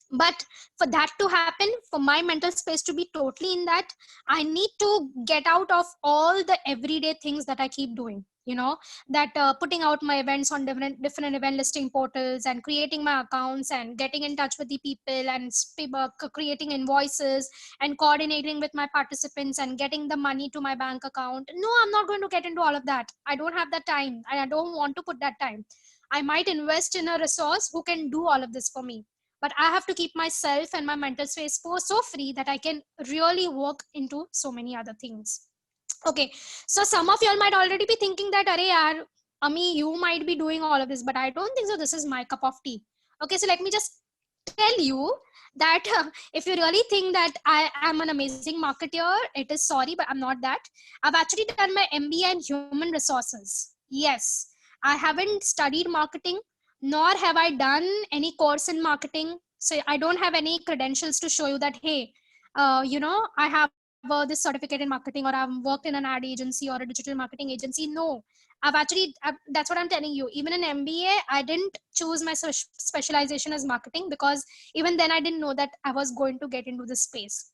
But for that to happen, for my mental space to be totally in that, I need to get out of all the everyday things that I keep doing. that putting out my events on different event listing portals and creating my accounts and getting in touch with the people and creating invoices and coordinating with my participants and getting the money to my bank account. No, I'm not going to get into all of that. I don't have that time. I don't want to put that time. I might invest in a resource who can do all of this for me, but I have to keep myself and my mental space so free that I can really work into so many other things. Okay, so some of y'all might already be thinking that, Arey yaar, Ami, you might be doing all of this, but I don't think so. This is my cup of tea. Okay, so let me just tell you that if you really think that I am an amazing marketer, it is sorry, but I'm not that. I've actually done my MBA in human resources. Yes, I haven't studied marketing, nor have I done any course in marketing. So I don't have any credentials to show you that, hey, I have this certificate in marketing, or I've worked in an ad agency or a digital marketing agency. No, that's what I'm telling you. Even in MBA, I didn't choose my specialization as marketing, because even then I didn't know that I was going to get into this space.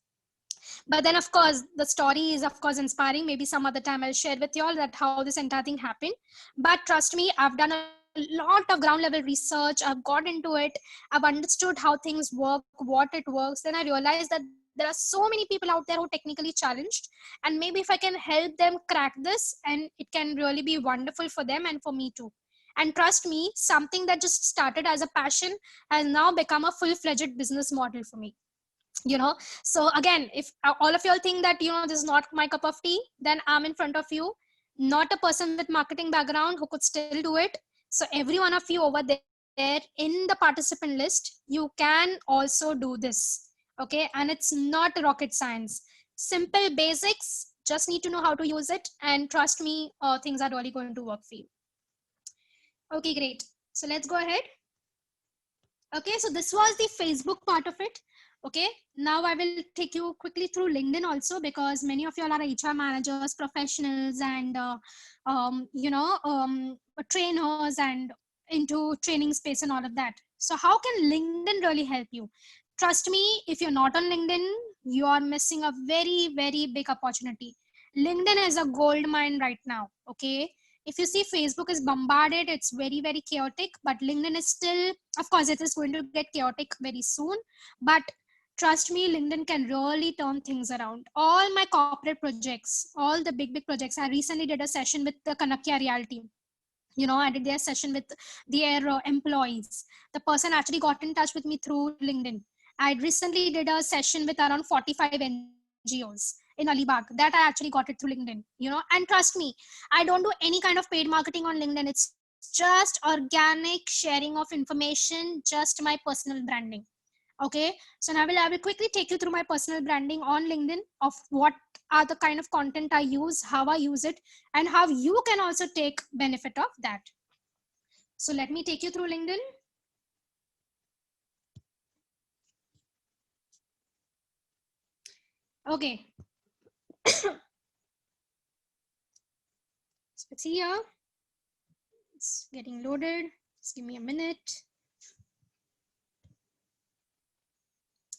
But then, of course, the story is, of course, inspiring. Maybe some other time I'll share with you all that how this entire thing happened. But trust me, I've done a lot of ground level research. I've got into it. I've understood how things work, what it works. Then I realized that there are so many people out there who are technically challenged, and maybe if I can help them crack this, and it can really be wonderful for them and for me too. And trust me, something that just started as a passion has now become a full-fledged business model for me. So again, if all of y'all think that this is not my cup of tea, then I'm in front of you, not a person with marketing background who could still do it. So every one of you over there in the participant list, you can also do this. Okay, and it's not rocket science. Simple basics, just need to know how to use it, and trust me, things are really going to work for you. Okay, great. So let's go ahead. Okay, so this was the Facebook part of it. Okay, now I will take you quickly through LinkedIn also, because many of y'all are HR managers, professionals, and trainers and into training space and all of that. So how can LinkedIn really help you? Trust me, if you're not on LinkedIn, you are missing a very, very big opportunity. LinkedIn is a gold mine right now. Okay, if you see Facebook is bombarded, it's very, very chaotic, but LinkedIn is still, of course, it is going to get chaotic very soon, but trust me, LinkedIn can really turn things around. All my corporate projects, all the big projects, I recently did a session with the Kanakya Realty. I did their session with their employees. The person actually got in touch with me through LinkedIn. I recently did a session with around 45 NGOs in Alibag, that I actually got it through LinkedIn, and trust me, I don't do any kind of paid marketing on LinkedIn. It's just organic sharing of information, just my personal branding. Okay, so now I will quickly take you through my personal branding on LinkedIn, of what are the kind of content I use, how I use it, and how you can also take benefit of that. So let me take you through LinkedIn. Okay. So let's see here. It's getting loaded. Just give me a minute.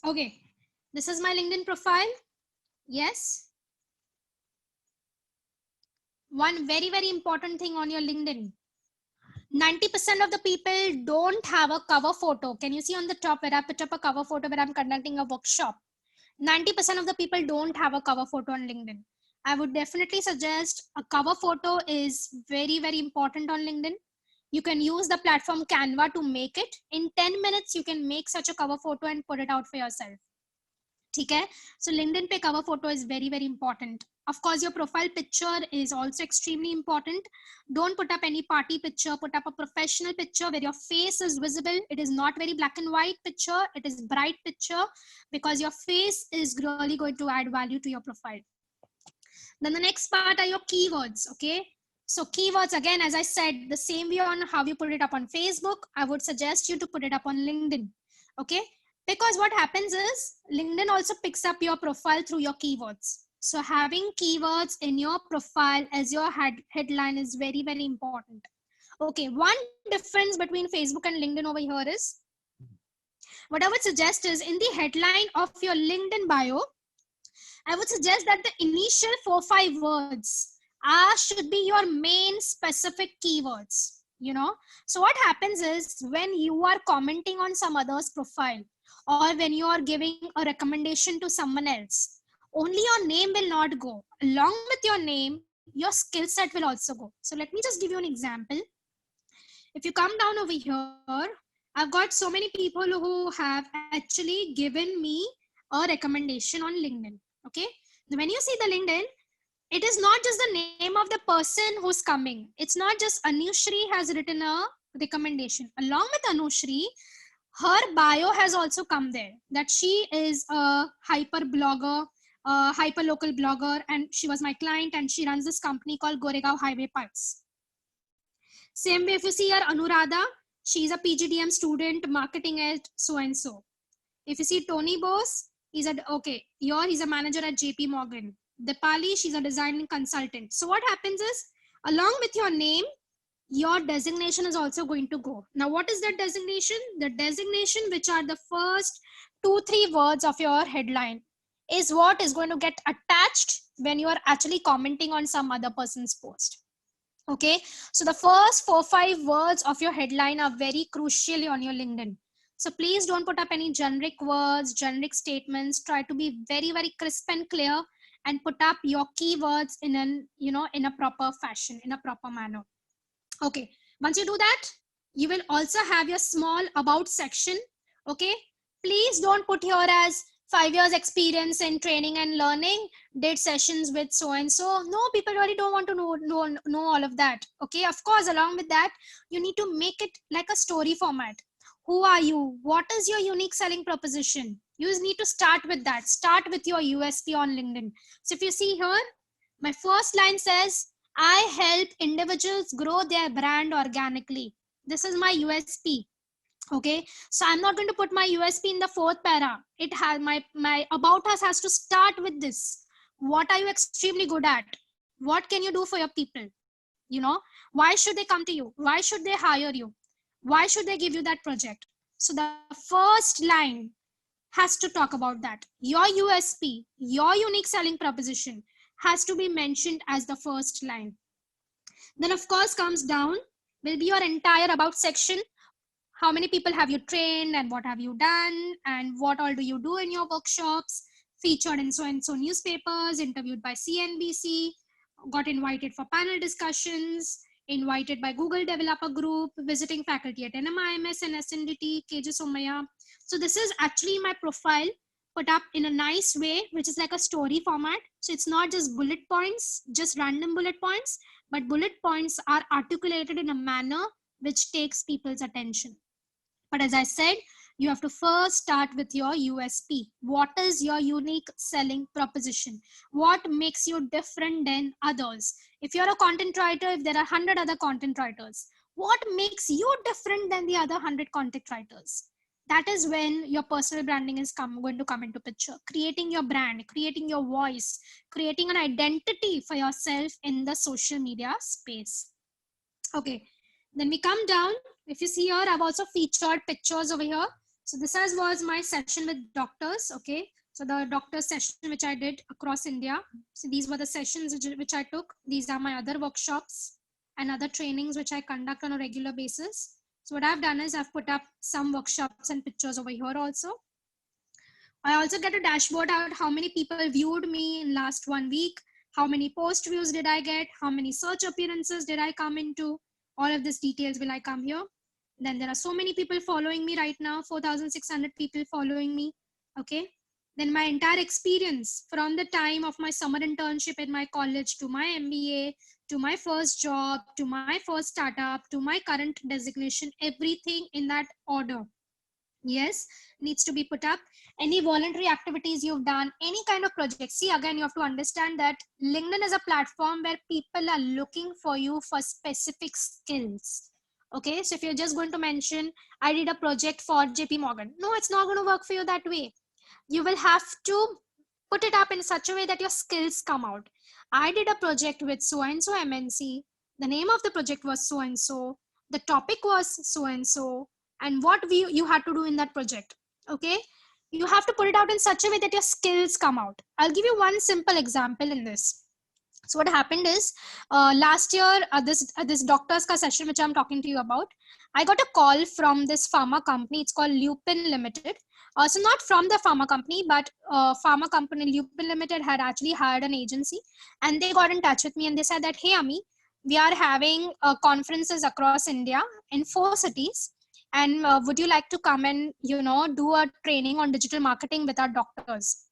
Okay, this is my LinkedIn profile. Yes. One very, very important thing on your LinkedIn. 90% of the people don't have a cover photo. Can you see on the top where I put up a cover photo where I'm conducting a workshop? 90% of the people don't have a cover photo on LinkedIn. I would definitely suggest a cover photo is very, very important on LinkedIn. You can use the platform Canva to make it. In 10 minutes, you can make such a cover photo and put it out for yourself. Okay? So LinkedIn pe cover photo is very, very important. Of course, your profile picture is also extremely important. Don't put up any party picture. Put up a professional picture where your face is visible. It is not very black and white picture. It is bright picture, because your face is really going to add value to your profile. Then the next part are your keywords. Okay. So keywords, again, as I said, the same way on how you put it up on Facebook, I would suggest you to put it up on LinkedIn. Okay. Because what happens is LinkedIn also picks up your profile through your keywords. So having keywords in your profile as your headline is very, very important. Okay, one difference between Facebook and LinkedIn over here is, what I would suggest is in the headline of your LinkedIn bio, I would suggest that the initial 4-5 words should be your main specific keywords, so what happens is when you are commenting on some other's profile, or when you are giving a recommendation to someone else, only your name will not go. Along with your name, your skill set will also go. So let me just give you an example. If you come down over here, I've got so many people who have actually given me a recommendation on LinkedIn. Okay, when you see the LinkedIn, it is not just the name of the person who's coming. It's not just Anushri has written a recommendation. Along with Anushri, her bio has also come there, that she is a hyper blogger, a hyper local blogger, and she was my client, and she runs this company called Goregaon Highway Pipes. Same way, if you see her Anuradha, she's a PGDM student, marketing at so and so. If you see Tony Bose, he's a manager at JP Morgan. Dipali, she's a design consultant. So what happens is, along with your name, your designation is also going to go. Now, what is that designation? The designation, which are the first 2-3 words of your headline, is what is going to get attached when you are actually commenting on some other person's post. Okay, so the first 4-5 words of your headline are very crucial on your LinkedIn. So please don't put up any generic words, generic statements. Try to be very, very crisp and clear, and put up your keywords in a proper fashion, in a proper manner. Okay, once you do that, you will also have your small about section. Okay, please don't put here as 5 years experience in training and learning, did sessions with so and so. No, people really don't want to know all of that. Okay, of course, along with that, you need to make it like a story format. Who are you? What is your unique selling proposition? You need to start with that. Start with your USP on LinkedIn. So if you see here, my first line says, I help individuals grow their brand organically. This is my USP. Okay, so I'm not going to put my USP in the 4th para. It has my about us has to start with this. What are you extremely good at? What can you do for your people? Why should they come to you? Why should they hire you? Why should they give you that project? So the first line has to talk about that. Your USP, your unique selling proposition, has to be mentioned as the first line. Then of course comes down will be your entire about section. How many people have you trained, and what have you done, and what all do you do in your workshops, featured in so and so newspapers, interviewed by CNBC, got invited for panel discussions, invited by Google Developer Group, visiting faculty at NMIMS and SNDT, KJ Somaya. So this is actually my profile put up in a nice way, which is like a story format. So it's not just bullet points, just random bullet points, but bullet points are articulated in a manner which takes people's attention. But as I said, you have to first start with your USP. What is your unique selling proposition? What makes you different than others? If you're a content writer, if there are 100 other content writers, what makes you different than the other 100 content writers? That is when your personal branding is going to come into picture. Creating your brand, creating your voice, creating an identity for yourself in the social media space. Okay, then we come down. If you see here, I've also featured pictures over here. So this was my session with doctors. Okay, so the doctor session which I did across India. So these were the sessions which I took. These are my other workshops and other trainings which I conduct on a regular basis. So what I've done is I've put up some workshops and pictures over here also. I also get a dashboard out how many people viewed me in last 1 week, how many post views did I get, how many search appearances did I come into. All of these details will I come here. Then there are so many people following me right now, 4,600 people following me. Okay. Then my entire experience from the time of my summer internship in my college to my MBA, to my first job, to my first startup, to my current designation, everything in that order. Yes, needs to be put up. Any voluntary activities you've done, any kind of project. See, again, you have to understand that LinkedIn is a platform where people are looking for you for specific skills. Okay, so if you're just going to mention, I did a project for JP Morgan. No, it's not going to work for you that way. You will have to put it up in such a way that your skills come out. I did a project with so-and-so MNC. The name of the project was so-and-so. The topic was so-and-so. And what you had to do in that project. Okay, you have to put it out in such a way that your skills come out. I'll give you one simple example in this. So what happened is, last year, this doctor's ka session which I'm talking to you about, I got a call from this pharma company. It's called Lupin Limited. So not from the pharma company, but pharma company Lupin Limited had actually hired an agency, and they got in touch with me and they said that, hey Ami, we are having conferences across India in 4 cities, and would you like to come and do a training on digital marketing with our doctors?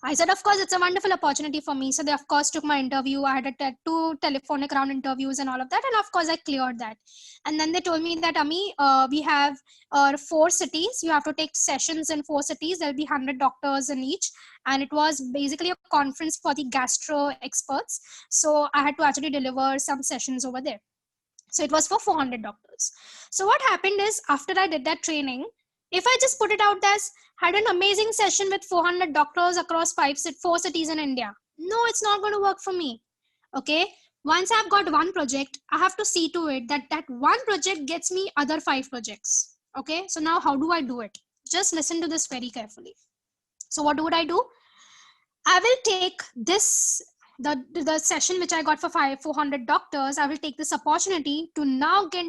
I said, of course, it's a wonderful opportunity for me. So they, of course, took my interview. I had two telephonic round interviews and all of that. And of course, I cleared that. And then they told me that, Ami, we have 4 cities. You have to take sessions in 4 cities. There'll be 100 doctors in each. And it was basically a conference for the gastro experts. So I had to actually deliver some sessions over there. So it was for 400 doctors. So what happened is, after I did that training, if I just put it out as had an amazing session with 400 doctors across 4 cities in India, no, it's not going to work for me. Okay. Once I've got one project, I have to see to it that that one project gets me other 5 projects. Okay. So now how do I do it? Just listen to this very carefully. So what would I do? I will take this, the session which I got for 400 doctors. I will take this opportunity to now get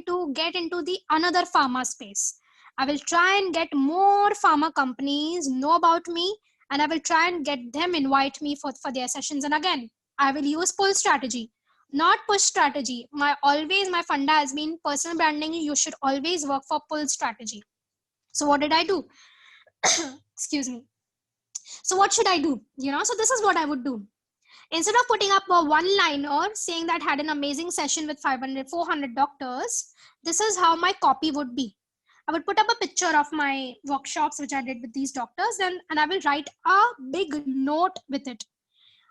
into the another pharma space. I will try and get more pharma companies know about me, and I will try and get them invite me for their sessions. And again, I will use pull strategy, not push strategy. My funda has been personal branding. You should always work for pull strategy. So what did I do? Excuse me. So what should I do? So this is what I would do. Instead of putting up a one-liner saying that had an amazing session with 400 doctors, this is how my copy would be. I would put up a picture of my workshops which I did with these doctors, and I will write a big note with it.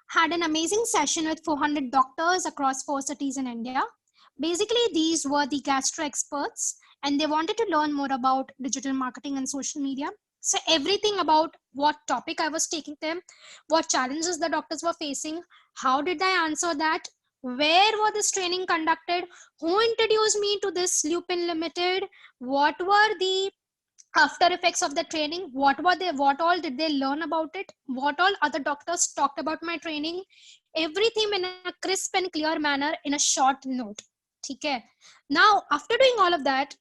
Had an amazing session with 400 doctors across 4 cities in India. Basically, these were the gastro experts, and they wanted to learn more about digital marketing and social media. So everything about what topic I was taking them, what challenges the doctors were facing, how did I answer that, where was this training conducted, who introduced me to this Lupin Limited, what were the after effects of the training, what all did they learn about it, what all other doctors talked about my training, everything in a crisp and clear manner in a short note. Okay. Now, after doing all of that,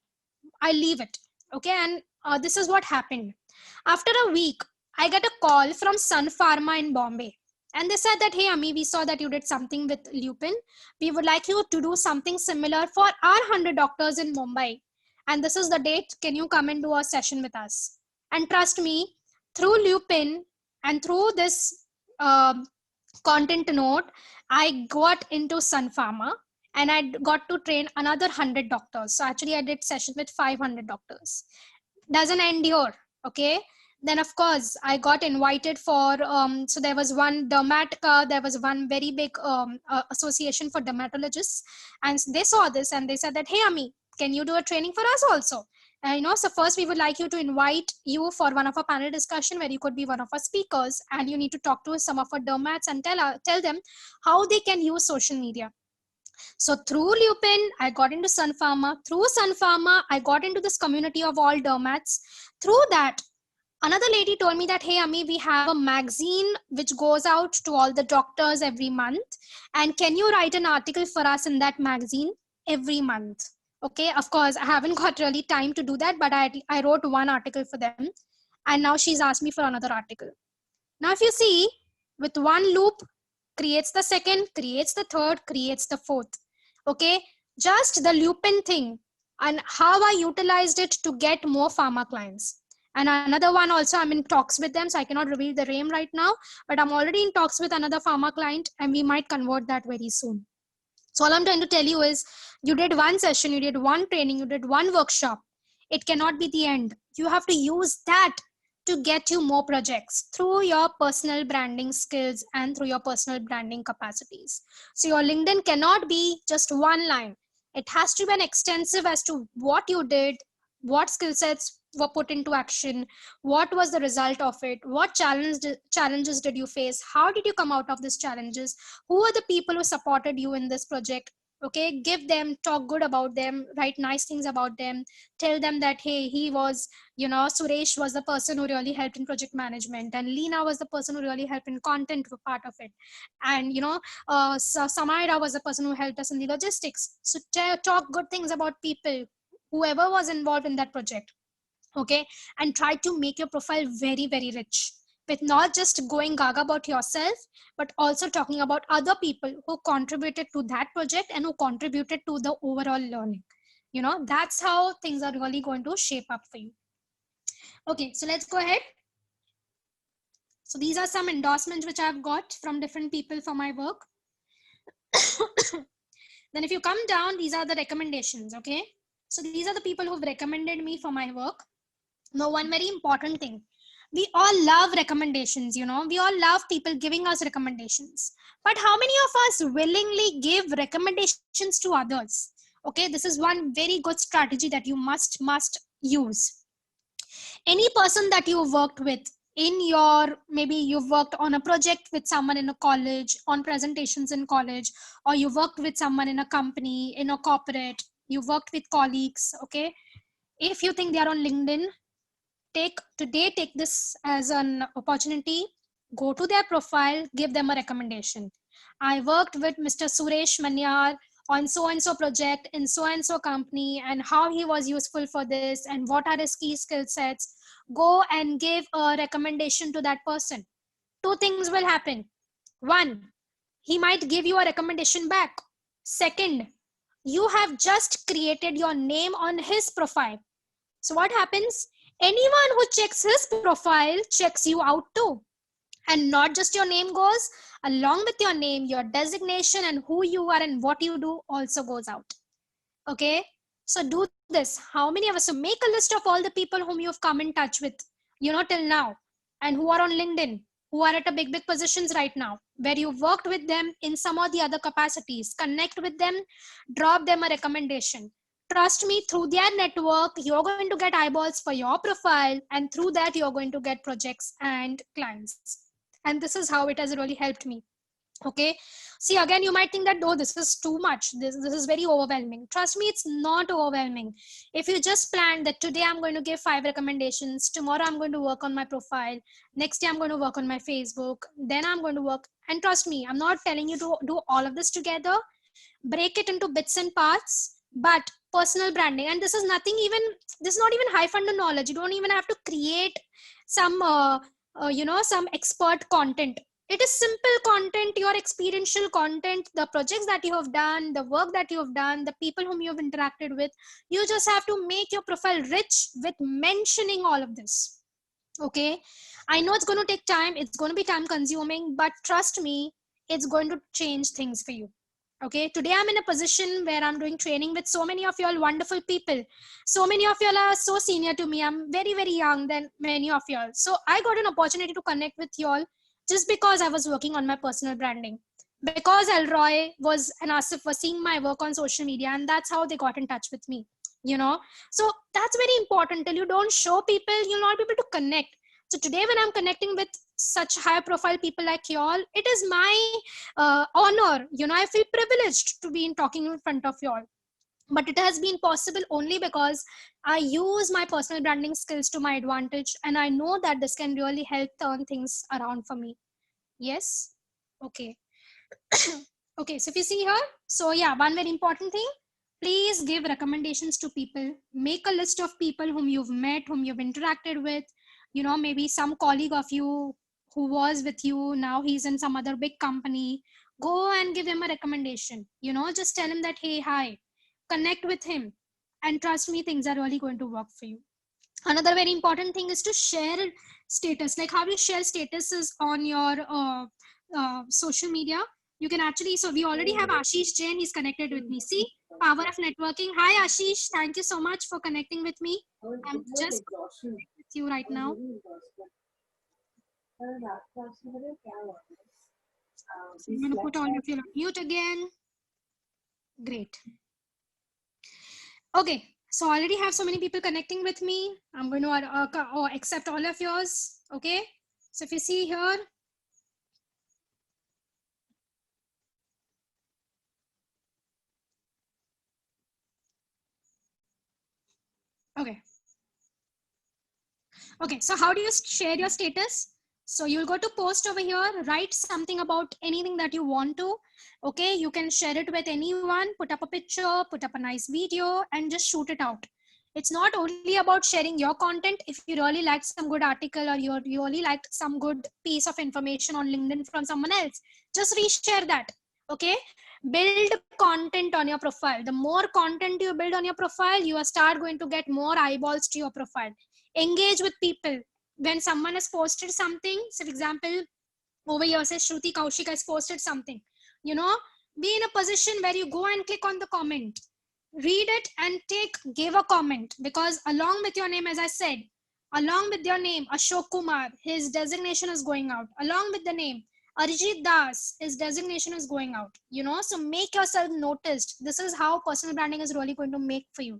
I leave it. Okay. And this is what happened. After a week, I get a call from Sun Pharma in Bombay. And they said that, hey, Ami, we saw that you did something with Lupin. We would like you to do something similar for our 100 doctors in Mumbai. And this is the date. Can you come and do a session with us? And trust me, through Lupin and through this content note, I got into Sun Pharma. And I got to train another 100 doctors. So actually, I did sessions with 500 doctors. Doesn't end here. Okay. Then of course I got invited for so there was one there was one very big association for dermatologists, and they saw this and they said that, hey Ami, can you do a training for us also? So first we would like you to invite you for one of our panel discussion where you could be one of our speakers, and you need to talk to some of our dermats and tell them how they can use social media. So through Lupin, I got into Sun Pharma. Through Sun Pharma, I got into this community of all dermats. Through that, another lady told me that, hey, Ami, we have a magazine which goes out to all the doctors every month. And can you write an article for us in that magazine every month? Okay, of course, I haven't got really time to do that, but I wrote one article for them. And now she's asked me for another article. Now, if you see, with one loop, creates the second, creates the third, creates the fourth. Okay, just the Lupin thing and how I utilized it to get more pharma clients. And another one also, I'm in talks with them, so I cannot reveal the name right now, but I'm already in talks with another pharma client, and we might convert that very soon. So all I'm trying to tell you is, you did one session, you did one training, you did one workshop. It cannot be the end. You have to use that to get you more projects through your personal branding skills and through your personal branding capacities. So your LinkedIn cannot be just one line. It has to be an extensive as to what you did, what skill sets were put into action, what was the result of it, what challenges did you face, how did you come out of these challenges, who are the people who supported you in this project, Okay, give them, talk good about them, write nice things about them, tell them that, hey, he was, Suresh was the person who really helped in project management, and Leena was the person who really helped in content part of it, and Samaira was the person who helped us in the logistics. So talk good things about people, whoever was involved in that project. Okay, and try to make your profile very, very rich, with not just going gaga about yourself, but also talking about other people who contributed to that project and who contributed to the overall learning. That's how things are really going to shape up for you. Okay, so let's go ahead. So these are some endorsements which I've got from different people for my work. Then if you come down, these are the recommendations. Okay, so these are the people who've recommended me for my work. Now, one very important thing, we all love recommendations. We all love people giving us recommendations, but how many of us willingly give recommendations to others? Okay, this is one very good strategy that you must use. Any person that you worked with in your, maybe you've worked on a project with someone in a college, on presentations in college, or you worked with someone in a company, in a corporate, you worked with colleagues. Okay, if you think they are on LinkedIn, take this as an opportunity. Go to their profile, give them a recommendation. I worked with Mr. Suresh Manyar on so and so project in so and so company, and how he was useful for this, and what are his key skill sets. Go and give a recommendation to that person. Two things will happen. One, he might give you a recommendation back. Second, you have just created your name on his profile. So what happens? Anyone who checks his profile checks you out too. And not just your name goes, along with your name, your designation and who you are and what you do also goes out. Okay, so do this. How many of us? So make a list of all the people whom you've come in touch with, till now, and who are on LinkedIn, who are at a big positions right now, where you've worked with them in some or the other capacities. Connect with them, drop them a recommendation. Trust me, through their network, you're going to get eyeballs for your profile, and through that, you're going to get projects and clients. And this is how it has really helped me. Okay, see, again, you might think that, oh, this is too much, this is very overwhelming. Trust me, it's not overwhelming. If you just plan that today I'm going to give 5 recommendations, tomorrow I'm going to work on my profile, next day I'm going to work on my Facebook, then I'm going to work, and trust me, I'm not telling you to do all of this together. Break it into bits and parts. But personal branding, and this is nothing, even this is not even high funnel knowledge. You don't even have to create some some expert content. It is simple content, your experiential content, the projects that you have done, the work that you have done, the people whom you have interacted with. You just have to make your profile rich with mentioning all of this. Okay, I know it's going to take time, it's going to be time consuming, but trust me, it's going to change things for you. Okay, today I'm in a position where I'm doing training with so many of y'all wonderful people. So many of y'all are so senior to me. I'm very, very young than many of y'all. So I got an opportunity to connect with y'all just because I was working on my personal branding. Because Elroy was and Asif was seeing my work on social media, and that's how they got in touch with me. So that's very important. Till you don't show people, you'll not be able to connect. So today, when I'm connecting with such high profile people like y'all, it is my honor. I feel privileged to be in talking in front of y'all. But it has been possible only because I use my personal branding skills to my advantage, and I know that this can really help turn things around for me. Yes? Okay. Okay, so if you see here, so yeah, one very important thing, please give recommendations to people. Make a list of people whom you've met, whom you've interacted with, maybe some colleague of you who was with you, now he's in some other big company. Go and give him a recommendation. Just tell him that, hey, hi, connect with him, and trust me, things are really going to work for you. Another very important thing is to share status, like how you share statuses on your social media. You can actually, so we already have Ashish Jain, he's connected with me. See, power of networking. Hi Ashish, thank you so much for connecting with me. I'm just with you right now. So I'm going to put all of you on mute again. Great. Okay, so I already have so many people connecting with me. I'm going to accept all of yours. Okay, so if you see here, Okay. Okay, so how do you share your status? So you'll go to post over here, write something about anything that you want to. Okay, you can share it with anyone, put up a picture, put up a nice video, and just shoot it out. It's not only about sharing your content. If you really liked some good article or you really liked some good piece of information on LinkedIn from someone else, just reshare that. Okay, build content on your profile. The more content you build on your profile, you will start going to get more eyeballs to your profile. Engage with people. When someone has posted something, so for example, over here says Shruti Kaushik has posted something, you know, be in a position where you go and click on the comment, read it and give a comment, because along with your name, as I said, along with your name, Ashok Kumar, his designation is going out. Along with the name Arijit Das, his designation is going out, you know. So make yourself noticed. This is how personal branding is really going to make for you.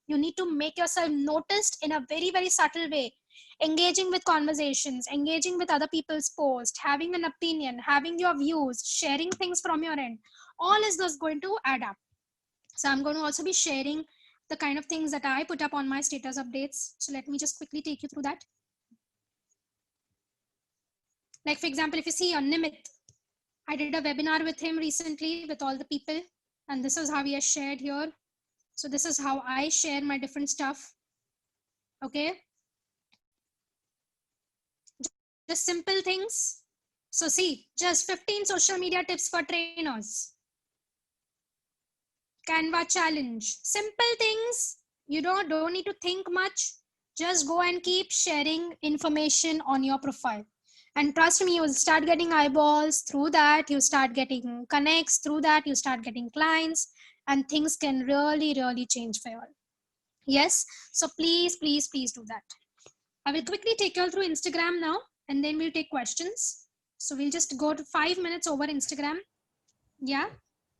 You need to make yourself noticed in a very, very subtle way. Engaging with conversations, engaging with other people's posts, having an opinion, having your views, sharing things from your end. All is those going to add up. So I'm going to also be sharing the kind of things that I put up on my status updates. So let me just quickly take you through that. Like for example, if you see on Nimit, I did a webinar with him recently with all the people. And this is how he has shared here. So this is how I share my different stuff. Okay. Just simple things. So see, just 15 social media tips for trainers. Canva challenge. Simple things. You don't need to think much. Just go and keep sharing information on your profile. And trust me, you will start getting eyeballs through that. You start getting connects through that. You start getting clients, and things can really, really change for you all. Yes. So please, please, please do that. I will quickly take you all through Instagram now, and then we'll take questions. So we'll just go to 5 minutes over Instagram. Yeah.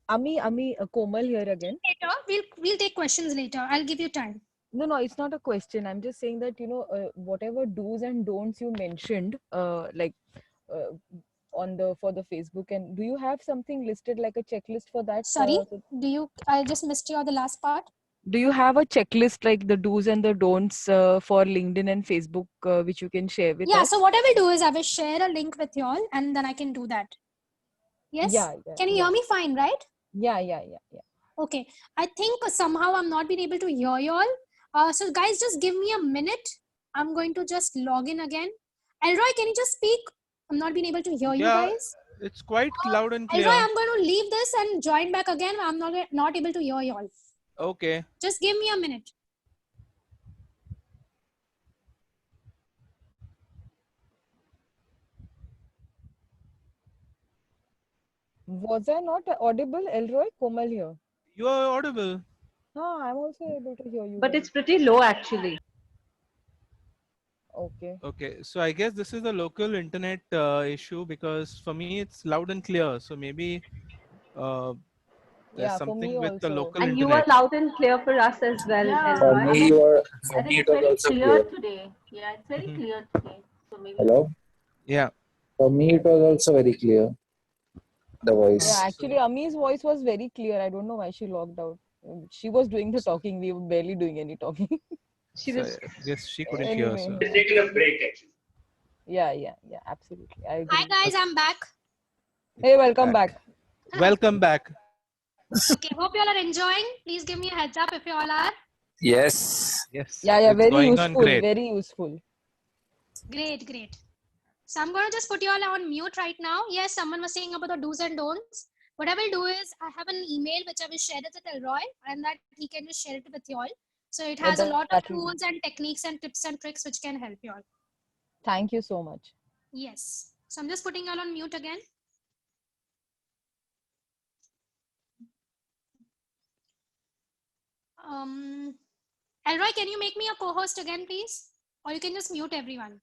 Ami, Komal here again. Later, we'll take questions later. I'll give you time. No, it's not a question. I'm just saying that, you know, whatever do's and don'ts you mentioned, for the Facebook, and do you have something listed like a checklist for that? Sorry, I just missed the last part. Do you have a checklist like the do's and the don'ts for LinkedIn and Facebook, which you can share with us? Yeah, so what I will do is I will share a link with you all, and then I can do that. Yes? Yeah. Can you hear me fine, right? Yeah. Okay. I think somehow I'm not being able to hear you all. So guys, just give me a minute. I'm going to just log in again. Elroy, can you just speak? I'm not being able to hear you guys. It's quite loud and clear. Elroy, I'm going to leave this and join back again. I'm not able to hear you all. Okay. Just give me a minute. Was I not audible, Elroy? Komal here. You are audible. No, I'm also able to hear you. But guys. it's pretty low actually. Okay. Okay, so I guess this is a local internet issue, because for me it's loud and clear. So maybe there's Yeah, for something me with the also. local And you internet. are loud and clear for us as well. For Elroy. me, I for think me it's it was very also clear clear. today. Yeah, it's very Mhm. clear today. So maybe. Hello? Yeah. For me, it was also very clear. The voice. Yeah, actually, Ami's voice was very clear. I don't know why she logged out. She was doing the talking. We were barely doing any talking. She So was. I guess she couldn't hear. Anyway. So. Taking a break actually. Yeah, absolutely. I agree. Hi guys, I'm back. Hey, welcome back. Welcome back. Okay, hope you all are enjoying. Please give me a heads up if you all are. Yes. Yes. Yeah, it's very going on useful. great. Very useful. Great. So I'm going to just put you all on mute right now. Yes, someone was saying about the do's and don'ts. What I will do is I have an email which I will share it with Elroy, and that he can just share it with you all. So it has a lot of tools and techniques and tips and tricks which can help you all. Thank you so much. Yes. So I'm just putting you all on mute again. Elroy, can you make me a co-host again, please? Or you can just mute everyone.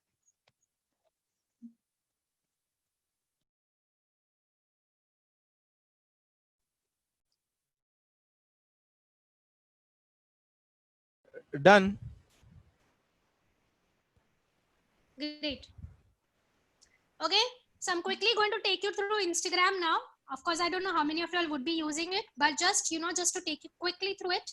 Done. Great. Okay, so I'm quickly going to take you through Instagram now. Of course, I don't know how many of you all would be using it, but just to take you quickly through it.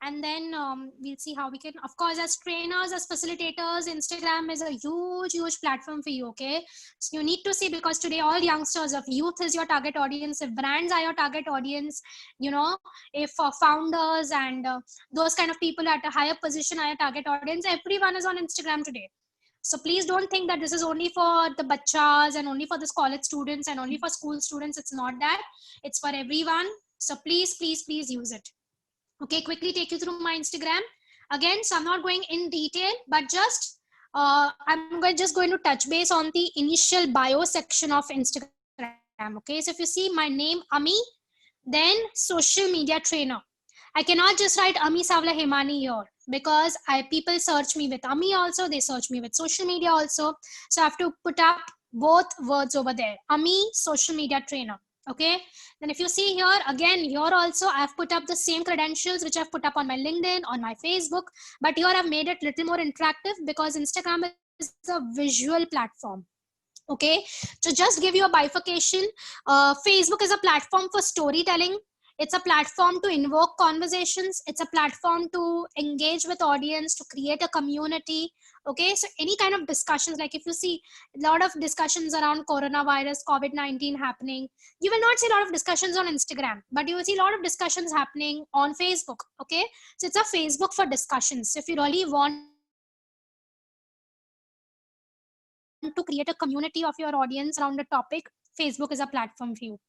and then we'll see how we can, of course, as trainers, as facilitators, Instagram is a huge platform for you. Okay, so you need to see, because today all youngsters, of youth is your target audience, if brands are your target audience, you know, if founders and those kind of people at a higher position are your target audience, everyone is on Instagram today. So please don't think that this is only for the bachas and only for the college students and only for school students. It's not that. It's for everyone. So please use it. Okay, quickly take you through my Instagram again. So I'm not going in detail, but just just going to touch base on the initial bio section of Instagram. Okay, so if you see my name Ami, then social media trainer. I cannot just write Ami Savla Hemani here, because people search me with Ami also, they search me with social media also. So I have to put up both words over there. Ami social media trainer. Okay, then if you see here again, here also I've put up the same credentials which I've put up on my LinkedIn, on my Facebook, but here I've made it a little more interactive because Instagram is a visual platform. Okay, so just give you a bifurcation. Facebook is a platform for storytelling. It's a platform to invoke conversations. It's a platform to engage with audience, to create a community. Okay, so any kind of discussions, like if you see a lot of discussions around coronavirus, COVID-19 happening, you will not see a lot of discussions on Instagram, but you will see a lot of discussions happening on Facebook. Okay, so it's a Facebook for discussions. So if you really want to create a community of your audience around a topic, Facebook is a platform for you.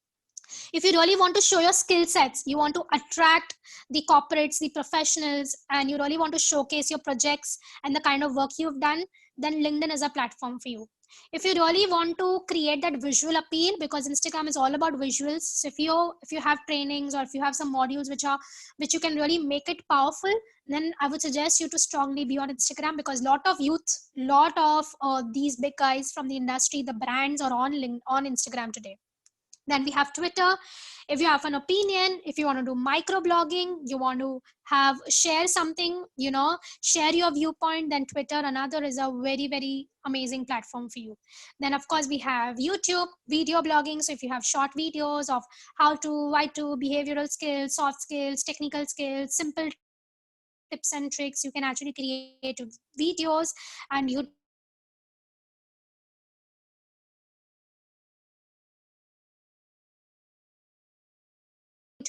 If you really want to show your skill sets, you want to attract the corporates, the professionals, and you really want to showcase your projects and the kind of work you've done, then LinkedIn is a platform for you. If you really want to create that visual appeal, because Instagram is all about visuals. So if you have trainings or if you have some modules which you can really make it powerful, then I would suggest you to strongly be on Instagram, because lot of youth, lot of these big guys from the industry, the brands are on Instagram today. Then we have Twitter. If you have an opinion, if you want to do microblogging, you want to share something, share your viewpoint, then Twitter, another, is a very amazing platform for you. Then of course we have YouTube, video blogging. So if you have short videos of how to behavioral skills, soft skills, technical skills, simple tips and tricks, you can actually create videos, and YouTube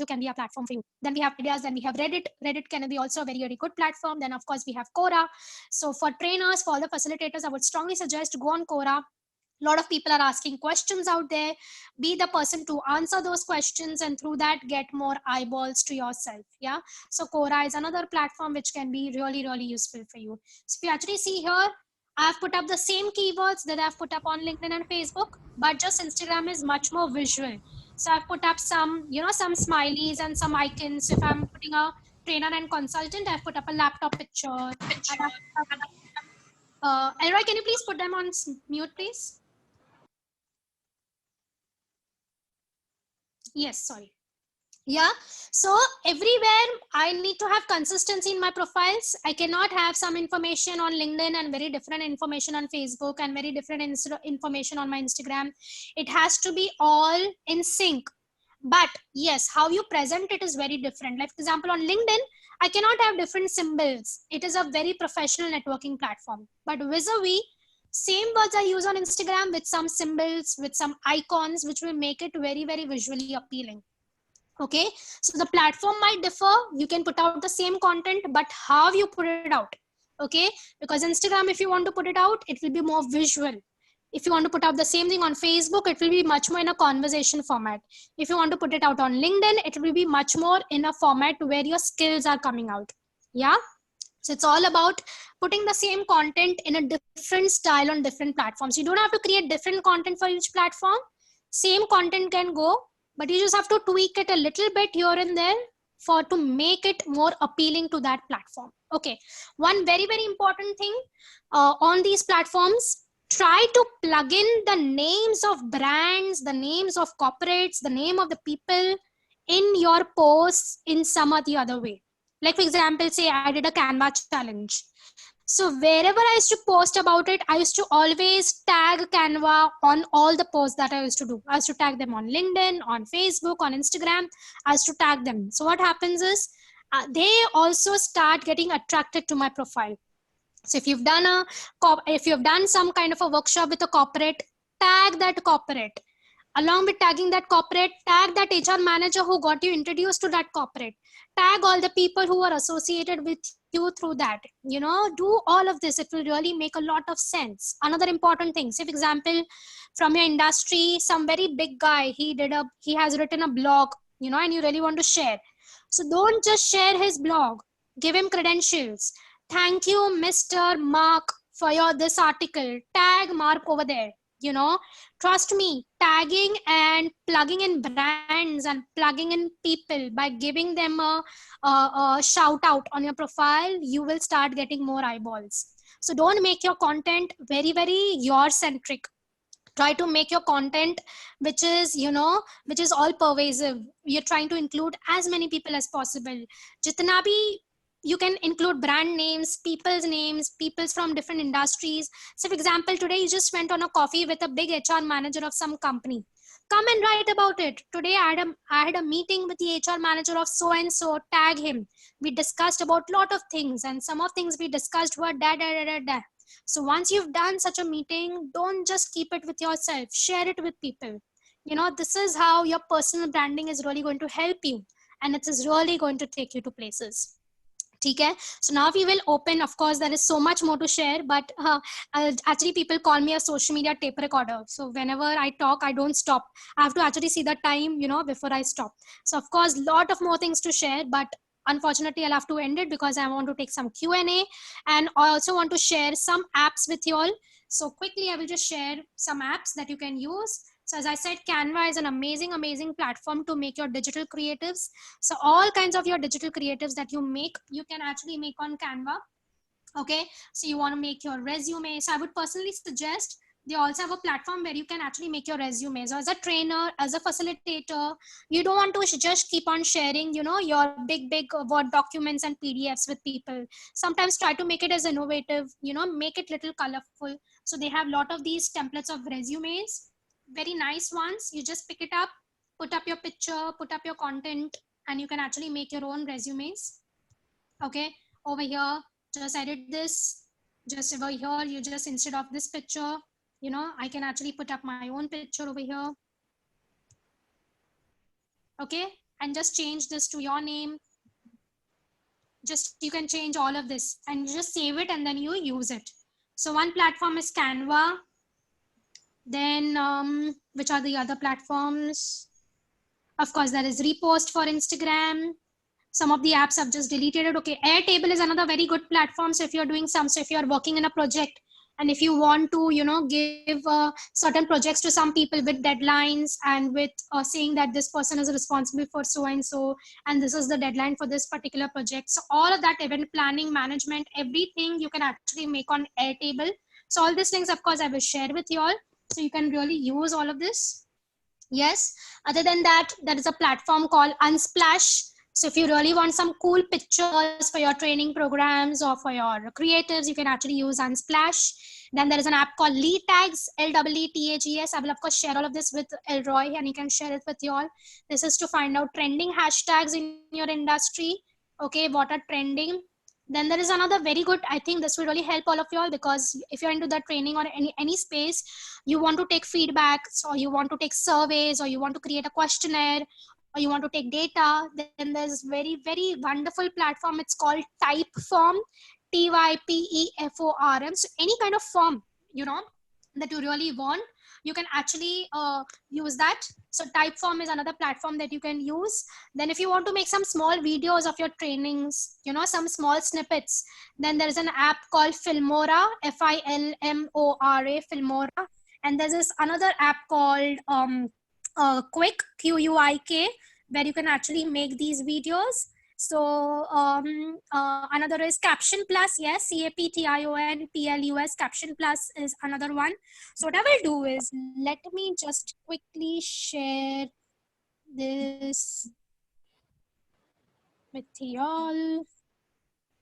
can be a platform for you. Then we have ideas, then we have Reddit can be also a very good platform. Then of course we have Quora. So for trainers, for all the facilitators, I would strongly suggest to go on Quora. A lot of people are asking questions out there. Be the person to answer those questions, and through that get more eyeballs to yourself. Yeah, so Quora is another platform which can be really useful for you. So if you actually see here, I've put up the same keywords that I've put up on LinkedIn and Facebook, but just Instagram is much more visual. So I've put up some smileys and some icons. If I'm putting a trainer and consultant, I've put up a laptop picture. Elroy, can you please put them on mute, please? Yes, sorry. Yeah, so everywhere I need to have consistency in my profiles. I cannot have some information on LinkedIn and very different information on Facebook and very different information on my Instagram. It has to be all in sync. But yes, how you present it is very different. Like for example, on LinkedIn, I cannot have different symbols. It is a very professional networking platform. But vis-a-vis, same words I use on Instagram with some symbols, with some icons, which will make it very visually appealing. Okay, so the platform might differ. You can put out the same content, but how you put it out. Okay, because Instagram, if you want to put it out, it will be more visual. If you want to put out the same thing on Facebook, it will be much more in a conversation format. If you want to put it out on LinkedIn, it will be much more in a format where your skills are coming out. Yeah, so it's all about putting the same content in a different style on different platforms. You don't have to create different content for each platform. Same content can go, but you just have to tweak it a little bit here and there to make it more appealing to that platform. Okay, one very important thing on these platforms, try to plug in the names of brands, the names of corporates, the name of the people in your posts in some or the other way. Like for example, say I did a Canva challenge. So wherever I used to post about it, I used to always tag Canva on all the posts that I used to do. I used to tag them on LinkedIn, on Facebook, on Instagram. I used to tag them. So what happens is, they also start getting attracted to my profile. So if you've done some kind of a workshop with a corporate, tag that corporate. Along with tagging that corporate, tag that HR manager who got you introduced to that corporate. Tag all the people who are associated with you through that. Do all of this. It will really make a lot of sense. Another important thing, say for example, from your industry, some very big guy, he has written a blog, and you really want to share. So don't just share his blog. Give him credentials. Thank you, Mr. Mark, for this article. Tag Mark over there. Trust me, tagging and plugging in brands and plugging in people by giving them a shout out on your profile, you will start getting more eyeballs. So don't make your content very, very your centric. Try to make your content which is all pervasive. You're trying to include as many people as possible. Jitna bhi you can include brand names, people's from different industries. So for example, today you just went on a coffee with a big HR manager of some company. Come and write about it. Today I had a meeting with the HR manager of so and so. Tag him. We discussed about lot of things, and some of things we discussed were da. So once you've done such a meeting, don't just keep it with yourself. Share it with people. This is how your personal branding is really going to help you, and it is really going to take you to places. Okay, so now we will open. Of course, there is so much more to share, but actually people call me a social media tape recorder. So whenever I talk, I don't stop. I have to actually see the time, before I stop. So of course, lot of more things to share, but unfortunately I'll have to end it because I want to take some Q&A, and I also want to share some apps with you all. So quickly, I will just share some apps that you can use. So as I said, Canva is an amazing, amazing platform to make your digital creatives. So all kinds of your digital creatives that you make, you can actually make on Canva. Okay, so you want to make your resume. So I would personally suggest they also have a platform where you can actually make your resumes. As a trainer, as a facilitator, you don't want to just keep on sharing, your big Word documents and PDFs with people. Sometimes try to make it as innovative, make it little colorful. So they have a lot of these templates of resumes, very nice ones. You just pick it up, put up your picture, put up your content, and you can actually make your own resumes. Okay, over here, just edit this. Just over here, you just, instead of this picture, I can actually put up my own picture over here. Okay, and just change this to your name. Just, you can change all of this and just save it, and then you use it. So one platform is Canva. Then which are the other platforms? Of course, there is Repost for Instagram. Some of the apps I've just deleted it. Okay, Airtable is another very good platform. So if you're doing so if you're working in a project, and if you want to, give certain projects to some people with deadlines, and with saying that this person is responsible for so and so, and this is the deadline for this particular project. So all of that, event planning, management, everything you can actually make on Airtable. So all these things, of course, I will share with you all. So you can really use all of this. Yes. Other than that, there is a platform called Unsplash. So if you really want some cool pictures for your training programs or for your creatives, you can actually use Unsplash. Then there is an app called LeadTags, LEETAGS. I will of course share all of this with Elroy, and you can share it with you all. This is to find out trending hashtags in your industry. Okay, what are trending? Then there is another very good, I think this will really help all of you all, because if you're into the training or any space, you want to take feedbacks, or you want to take surveys, or you want to create a questionnaire, or you want to take data, then there's very, very wonderful platform. It's called Typeform, TYPEFORM. So any kind of form, that you really want, you can actually use that. So Typeform is another platform that you can use. Then if you want to make some small videos of your trainings, some small snippets, then there's an app called Filmora, FILMORA, Filmora. And there's this another app called Quick, QUIK, where you can actually make these videos. So another is Caption Plus. Yes, CAPTION+, Caption Plus is another one. So what I will do is, let me just quickly share this with you all.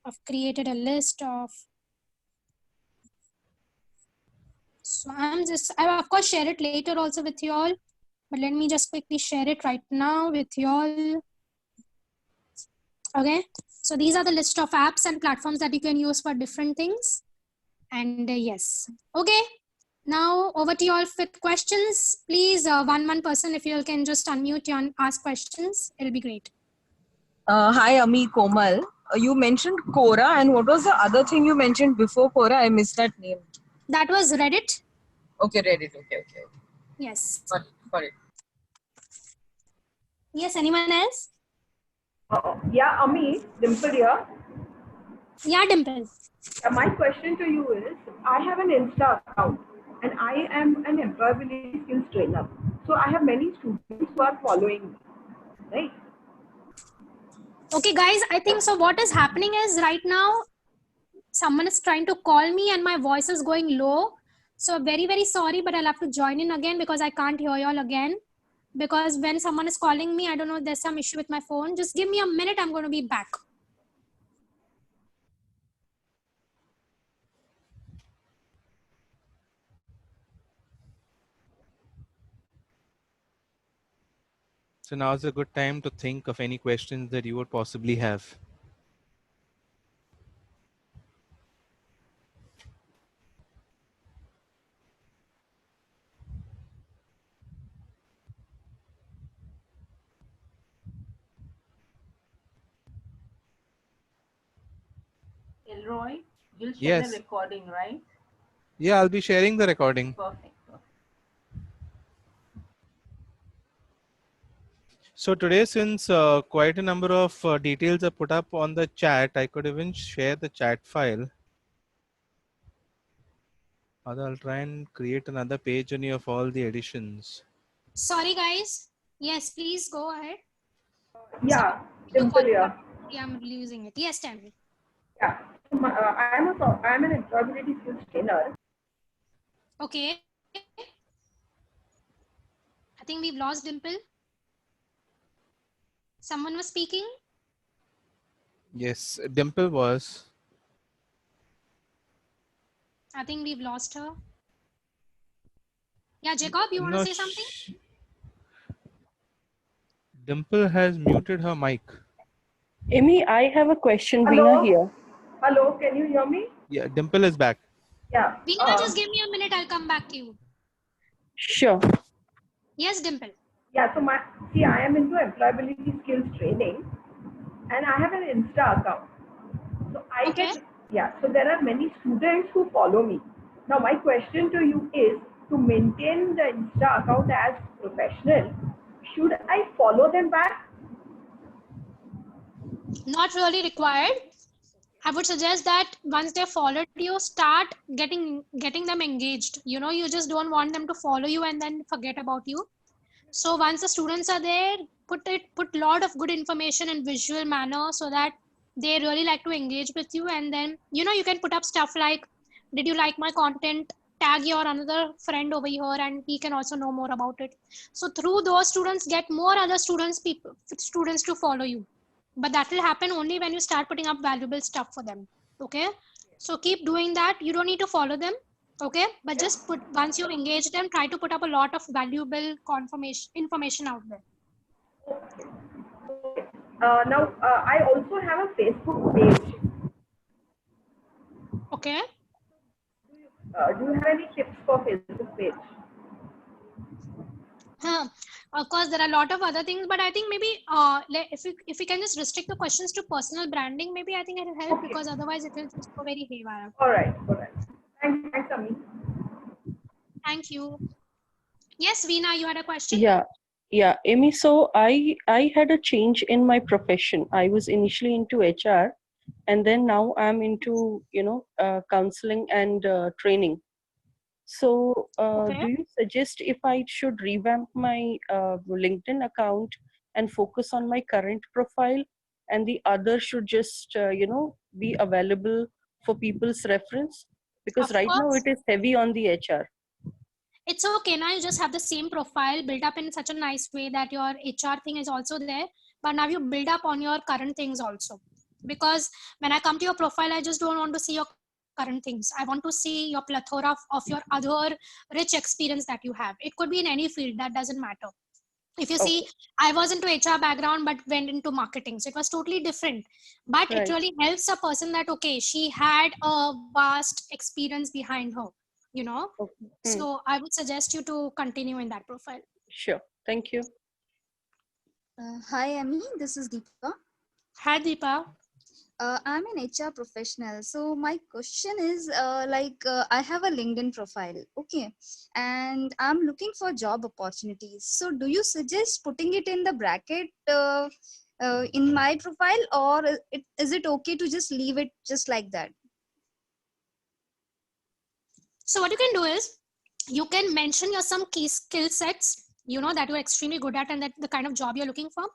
I've created a list of, so I of course share it later also with you all, but let me just quickly share it right now with you all. Okay, so these are the list of apps and platforms that you can use for different things. And yes, okay. Now over to you all with questions. Please, one person, if you all can just unmute and ask questions, it'll be great. Hi, Ami Komal. You mentioned Quora, and what was the other thing you mentioned before Quora? I missed that name. That was Reddit. Okay, Reddit. Okay. Yes. Got it. Yes, anyone else? Yeah, Ami, Dimple here. Yeah, Dimple. My question to you is, I have an Insta account and I am an employability skills trainer. So I have many students who are following me, right? Okay, guys, I think so. What is happening is right now, someone is trying to call me and my voice is going low. So very, very sorry, but I'll have to join in again because I can't hear y'all again. Because when someone is calling me, I don't know, there's some issue with my phone. Just give me a minute, I'm going to be back. So now is a good time to think of any questions that you would possibly have. Elroy, you'll share Yes. the recording, right? Yeah, I'll be sharing the recording. Perfect. So today, since quite a number of details are put up on the chat, I could even share the chat file. I'll try and create another page only of all the additions. Sorry, guys. Yes, please go ahead. Yeah, Dimple here. Yeah, I'm losing it. Yes, tell me. Yeah, I'm an employability skills trainer. Okay. I think we've lost Dimple. Someone was speaking? Yes, Dimple was. I think we've lost her. Yeah, Jacob, you want to say something? Dimple has muted her mic. Amy, I have a question. Hello? Veena here. Hello, can you hear me? Yeah, Dimple is back. Yeah. Veena, just give me a minute. I'll come back to you. Sure. Yes, Dimple. Yeah, so I am into employability skills training and I have an Insta account. So so there are many students who follow me. Now my question to you is, to maintain the Insta account as professional, should I follow them back? Not really required. I would suggest that once they followed you, start getting them engaged. You know, you just don't want them to follow you and then forget about you. So once the students are there, put lot of good information in visual manner so that they really like to engage with you. And then, you know, you can put up stuff like, did you like my content? Tag your another friend over here and he can also know more about it. So through those students, get more other students to follow you. But that will happen only when you start putting up valuable stuff for them. Okay. So keep doing that. You don't need to follow them. Okay. But just once you've engaged them, try to put up a lot of valuable information out there. Now, I also have a Facebook page. Okay. Do you have any tips for Facebook page? Of course, there are a lot of other things, but I think maybe if we can just restrict the questions to personal branding, maybe I think it will help because otherwise it will just go very haywire. All right. Thanks, Ami. Thank you. Yes, Veena, you had a question? Yeah, Amy. So I had a change in my profession. I was initially into HR, and then now I'm into counseling and training. So do you suggest if I should revamp my LinkedIn account and focus on my current profile, and the other should just be available for people's reference? Because right now it is heavy on the HR. It's okay. Now you just have the same profile built up in such a nice way that your HR thing is also there. But now you build up on your current things also. Because when I come to your profile, I just don't want to see your current things. I want to see your plethora of your other rich experience that you have. It could be in any field, that doesn't matter. If you see, I was into HR background but went into marketing, so it was totally different. But it Right. really helps a person that okay, she had a vast experience behind her, you know. Okay. So I would suggest you to continue in that profile. Sure. Thank you. Hi, Amy. This is Deepa. Hi, Deepa. I'm an HR professional. So my question is, I have a LinkedIn profile, okay, and I'm looking for job opportunities. So do you suggest putting it in the bracket in my profile, or is it okay to just leave it just like that? So what you can do is you can mention your some key skill sets, you know, that you're extremely good at and that the kind of job you're looking for.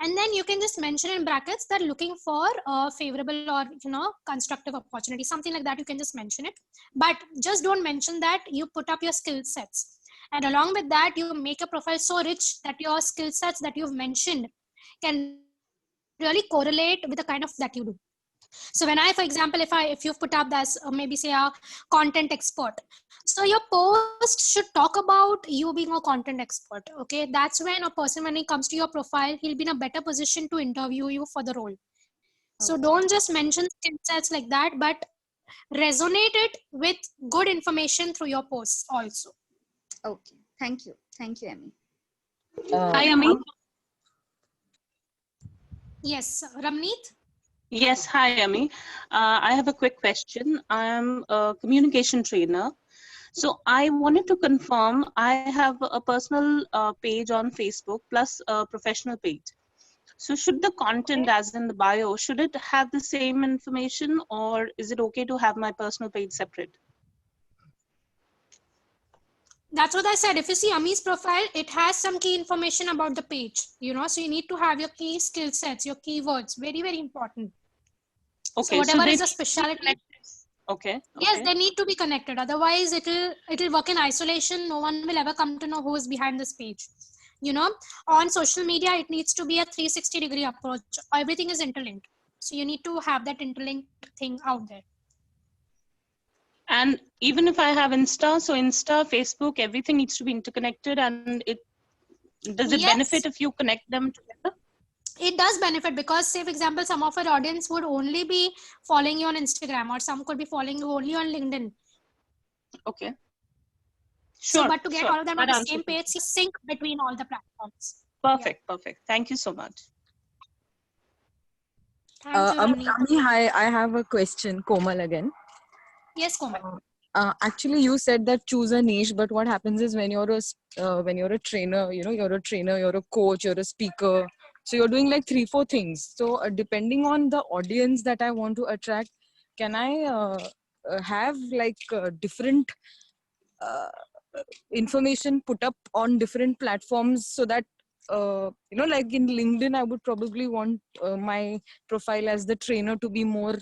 And then you can just mention in brackets that looking for a favorable or, you know, constructive opportunity, something like that. You can just mention it, but just don't mention that you put up your skill sets. And along with that, you make a profile so rich that your skill sets that you've mentioned can really correlate with the kind of that you do. So when I, for example, if you've put up as maybe say a content expert, so your post should talk about you being a content expert. Okay, that's when a person, when he comes to your profile, he'll be in a better position to interview you for the role. So don't just mention skill sets like that, but resonate it with good information through your posts also. Okay, thank you, Amy. Hi, Ami. Yes, Ramneet. Yes, hi, Ami. I have a quick question. I am a communication trainer. So I wanted to confirm I have a personal page on Facebook plus a professional page. So should the content as in the bio, should it have the same information or is it okay to have my personal page separate? That's what I said. If you see Ami's profile, it has some key information about the page, you know, so you need to have your key skill sets, your keywords, very, very important. Okay, so whatever is a specialty. Okay. Yes, they need to be connected. Otherwise, it'll work in isolation. No one will ever come to know who is behind this page. You know, on social media, it needs to be a 360-degree approach. Everything is interlinked. So you need to have that interlinked thing out there. And even if I have Insta, so Insta, Facebook, everything needs to be interconnected, and does it benefit if you connect them together? It does benefit because, say, for example, some of our audience would only be following you on Instagram, or some could be following you only on LinkedIn. Okay. Sure. So, but to get all of them on the same page, sync between all the platforms. Perfect. Perfect. Thank you so much. Thank you, Ami, hi, I have a question. Komal again. Yes, Komal. Actually, you said that choose a niche, but what happens is when you're a trainer, you know, you're a coach, you're a speaker. So you're doing like 3-4 things. So depending on the audience that I want to attract, can I have like different information put up on different platforms so that you know, like in LinkedIn, I would probably want my profile as the trainer to be more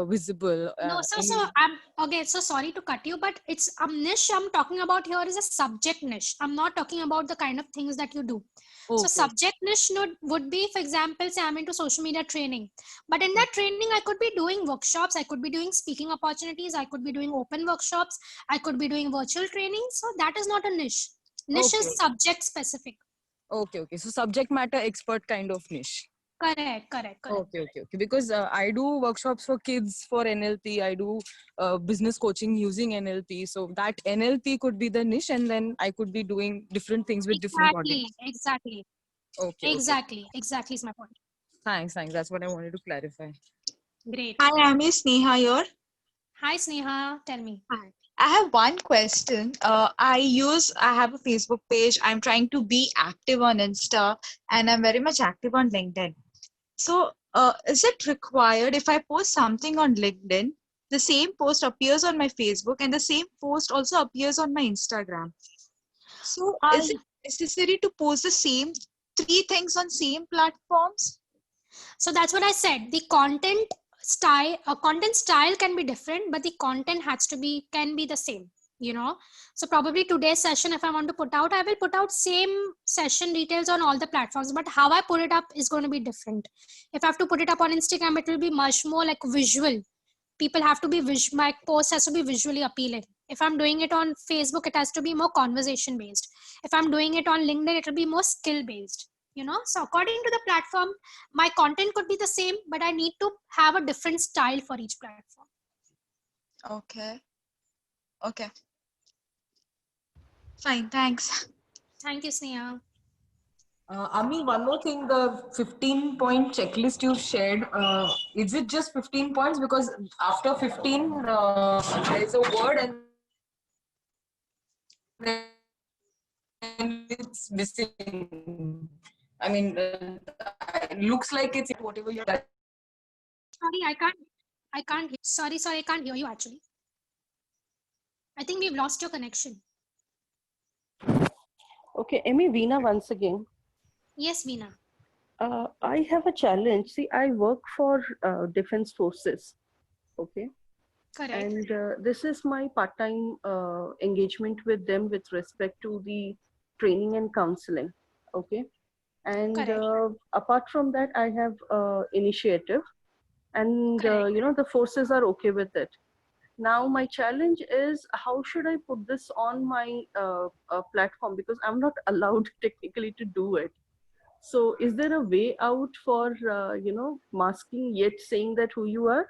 visible. No, so I'm okay. So sorry to cut you, but it's a niche I'm talking about here is a subject niche. I'm not talking about the kind of things that you do. Okay. So subject niche would be, for example, say I'm into social media training, but in that training, I could be doing workshops. I could be doing speaking opportunities. I could be doing open workshops. I could be doing virtual training. So that is not a niche. Niche is subject specific. Okay. So subject matter expert kind of niche. Correct. Okay. Because I do workshops for kids for NLP. I do business coaching using NLP. So that NLP could be the niche, and then I could be doing different things with different audiences. Exactly. Okay. Exactly is my point. Thanks. That's what I wanted to clarify. Great. Hi, I'm Sneha here. Hi, Sneha. Tell me. Hi. I have one question. I have a Facebook page. I'm trying to be active on Insta, and I'm very much active on LinkedIn. So is it required if I post something on LinkedIn, the same post appears on my Facebook and the same post also appears on my Instagram? So is it necessary to post the same 3 things on same platforms? So that's what I said. The content style can be different, but the content can be the same, you know. So probably today's session, if I want to put out, I will put out same session details on all the platforms, but how I put it up is going to be different. If I have to put it up on Instagram, it will be much more like visual. People have to be my post has to be visually appealing. If I'm doing it on Facebook, it has to be more conversation based. If I'm doing it on LinkedIn, it will be more skill based. So according to the platform, my content could be the same, but I need to have a different style for each platform. Okay. Okay. Fine. Thanks. Thank you, Sneha. Ami, one more thing, the 15-point checklist you shared, is it just 15 points? Because after 15, there is a word and then it's missing. I mean, it looks like it's whatever you're done. Sorry, I can't. Sorry, I can't hear you actually. I think we've lost your connection. Okay, Amy, Veena once again. Yes, Veena. I have a challenge. See, I work for Defense Forces. Okay. Correct. And this is my part-time engagement with them with respect to the training and counseling. Okay. And apart from that, I have initiative, and the forces are okay with it. Now my challenge is, how should I put this on my platform, because I'm not allowed technically to do it. So is there a way out for masking yet saying that who you are?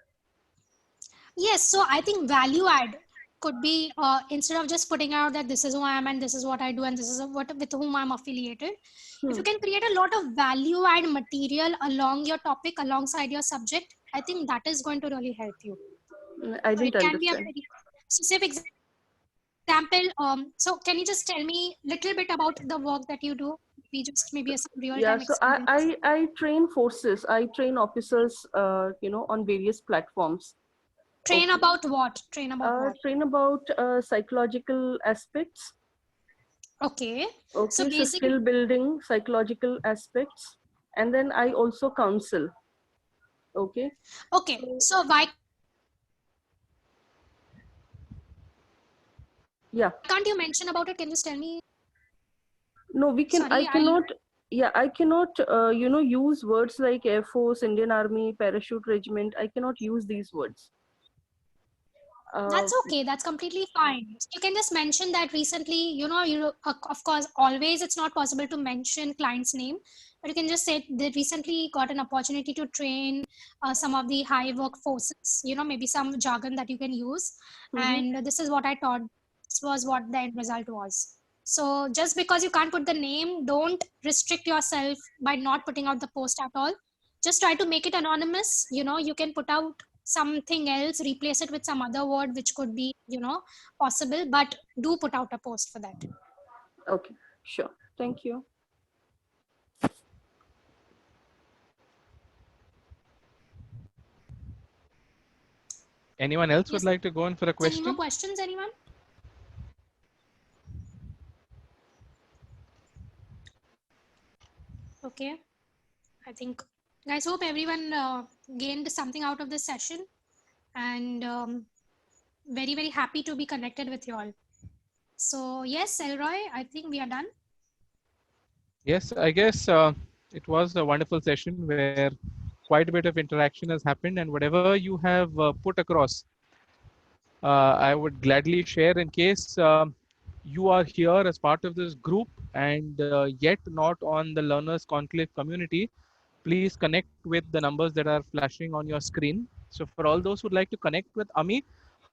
Yes, so I think value add could be instead of just putting out that this is who I am and this is what I do and this is what with whom I'm affiliated. If you can create a lot of value add material along your topic, alongside your subject, I think that is going to really help you. I So it didn't can be a understand. very specific example. So can you just tell me a little bit about the work that you do? Maybe some real-time So experience. I train forces. I train officers, on various platforms. Train about what? Train about what? Train about psychological aspects. Okay. Okay, So so basically, skill building, psychological aspects, and then I also counsel. Okay. okay. So why can't you mention about it? Can you just tell me? No, we can. Sorry, I cannot. Yeah, I cannot. Use words like Air Force, Indian Army, Parachute Regiment. I cannot use these words. That's okay. That's completely fine. You can just mention that recently, of course, always it's not possible to mention client's name, but you can just say they recently got an opportunity to train some of the high workforces, maybe some jargon that you can use. And this is what I taught. This was what the end result was. So just because you can't put the name, don't restrict yourself by not putting out the post at all. Just try to make it anonymous. You can put out something else, replace it with some other word which could be possible, but do put out a post for that. Okay, sure. Thank you. Anyone else would like to go in for a question? Any more questions, anyone? Okay, I think, guys, hope everyone gained something out of this session, and very, very happy to be connected with you all. So yes, Elroy, I think we are done. Yes, I guess it was a wonderful session where quite a bit of interaction has happened, and whatever you have put across, I would gladly share in case you are here as part of this group and yet not on the Learners Conclave community. Please connect with the numbers that are flashing on your screen. So for all those who'd like to connect with Ami,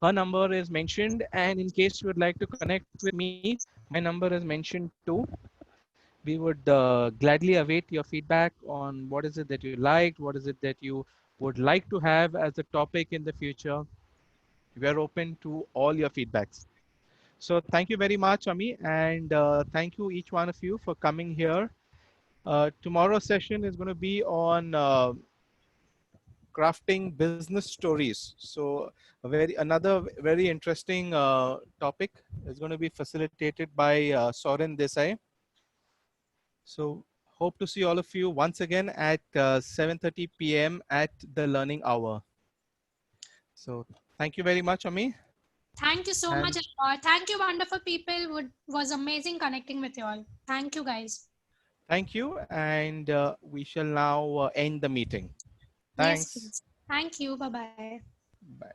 her number is mentioned, and in case you would like to connect with me, my number is mentioned too. We would gladly await your feedback on what is it that you liked, what is it that you would like to have as a topic in the future. We are open to all your feedbacks. So thank you very much, Ami, and thank you each one of you for coming here. Tomorrow's session is going to be on crafting business stories. So another very interesting topic is going to be facilitated by Soren Desai. So hope to see all of you once again at 7:30 p.m. at the Learning Hour. So thank you very much, Ami. Thank you so much. Thank you, wonderful people. Was amazing connecting with you all. Thank you, guys. Thank you, and we shall now end the meeting. Thanks. Yes, please. Thank you. Bye-bye. Bye.